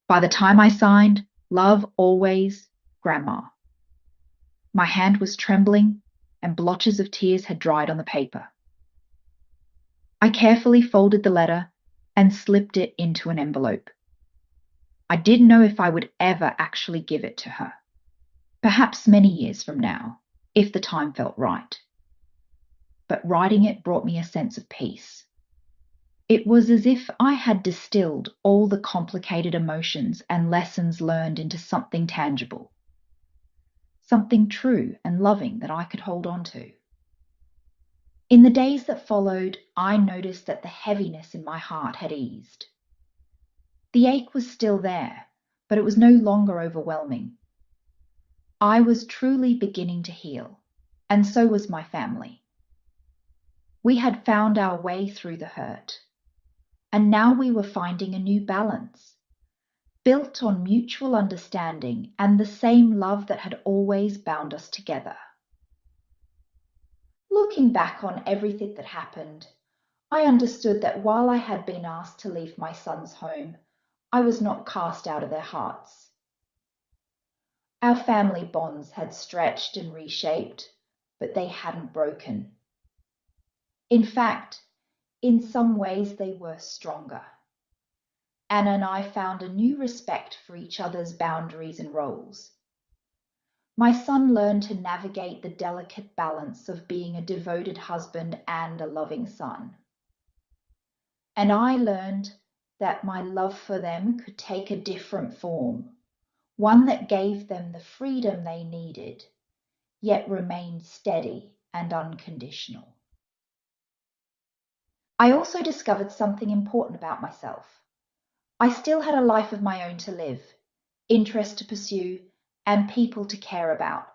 By the time I signed, love always, Grandma, my hand was trembling and blotches of tears had dried on the paper. I carefully folded the letter and slipped it into an envelope. I didn't know if I would ever actually give it to her. Perhaps many years from now, if the time felt right. But writing it brought me a sense of peace. It was as if I had distilled all the complicated emotions and lessons learned into something tangible, something true and loving that I could hold on to. In the days that followed, I noticed that the heaviness in my heart had eased. The ache was still there, but it was no longer overwhelming. I was truly beginning to heal, and so was my family. We had found our way through the hurt, and now we were finding a new balance, built on mutual understanding and the same love that had always bound us together. Looking back on everything that happened, I understood that while I had been asked to leave my son's home, I was not cast out of their hearts. Our family bonds had stretched and reshaped, but they hadn't broken. In fact, in some ways they were stronger. Anna and I found a new respect for each other's boundaries and roles. My son learned to navigate the delicate balance of being a devoted husband and a loving son. And I learned that my love for them could take a different form, one that gave them the freedom they needed, yet remained steady and unconditional. I also discovered something important about myself. I still had a life of my own to live, interests to pursue, and people to care about.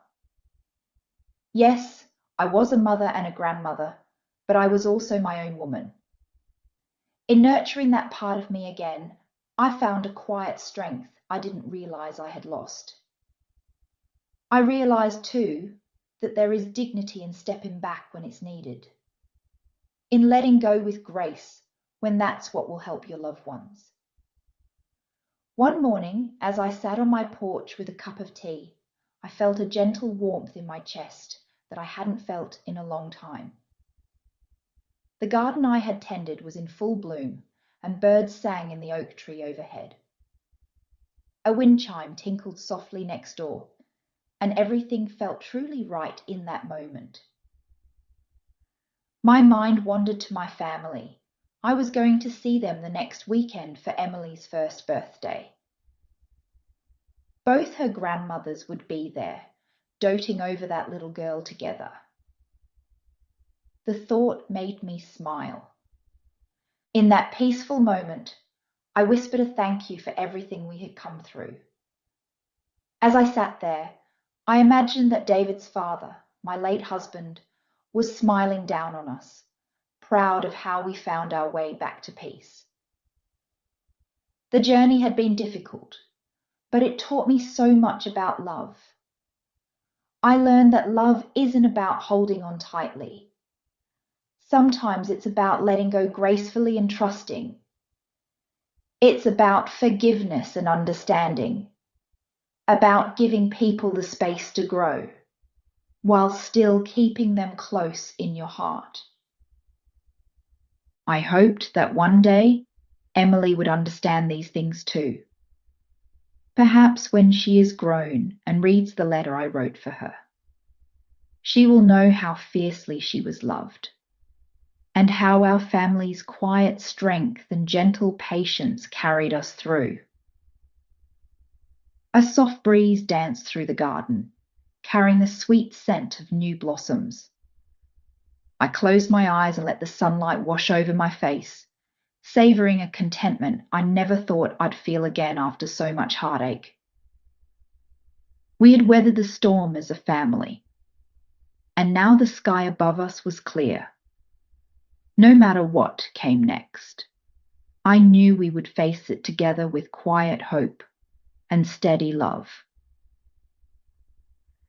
Yes, I was a mother and a grandmother, but I was also my own woman. In nurturing that part of me again, I found a quiet strength I didn't realize I had lost. I realized too that there is dignity in stepping back when it's needed, in letting go with grace when that's what will help your loved ones. One morning, as I sat on my porch with a cup of tea, I felt a gentle warmth in my chest that I hadn't felt in a long time. The garden I had tended was in full bloom, and birds sang in the oak tree overhead. A wind chime tinkled softly next door, and everything felt truly right in that moment. My mind wandered to my family. I was going to see them the next weekend for Emily's first birthday. Both her grandmothers would be there, doting over that little girl together. The thought made me smile. In that peaceful moment, I whispered a thank you for everything we had come through. As I sat there, I imagined that David's father, my late husband, was smiling down on us, proud of how we found our way back to peace. The journey had been difficult, but it taught me so much about love. I learned that love isn't about holding on tightly. Sometimes it's about letting go gracefully and trusting. It's about forgiveness and understanding, about giving people the space to grow, while still keeping them close in your heart. I hoped that one day Emily would understand these things too. Perhaps when she is grown and reads the letter I wrote for her, she will know how fiercely she was loved, and how our family's quiet strength and gentle patience carried us through. A soft breeze danced through the garden, carrying the sweet scent of new blossoms. I closed my eyes and let the sunlight wash over my face, savoring a contentment I never thought I'd feel again after so much heartache. We had weathered the storm as a family, and now the sky above us was clear. No matter what came next, I knew we would face it together with quiet hope and steady love.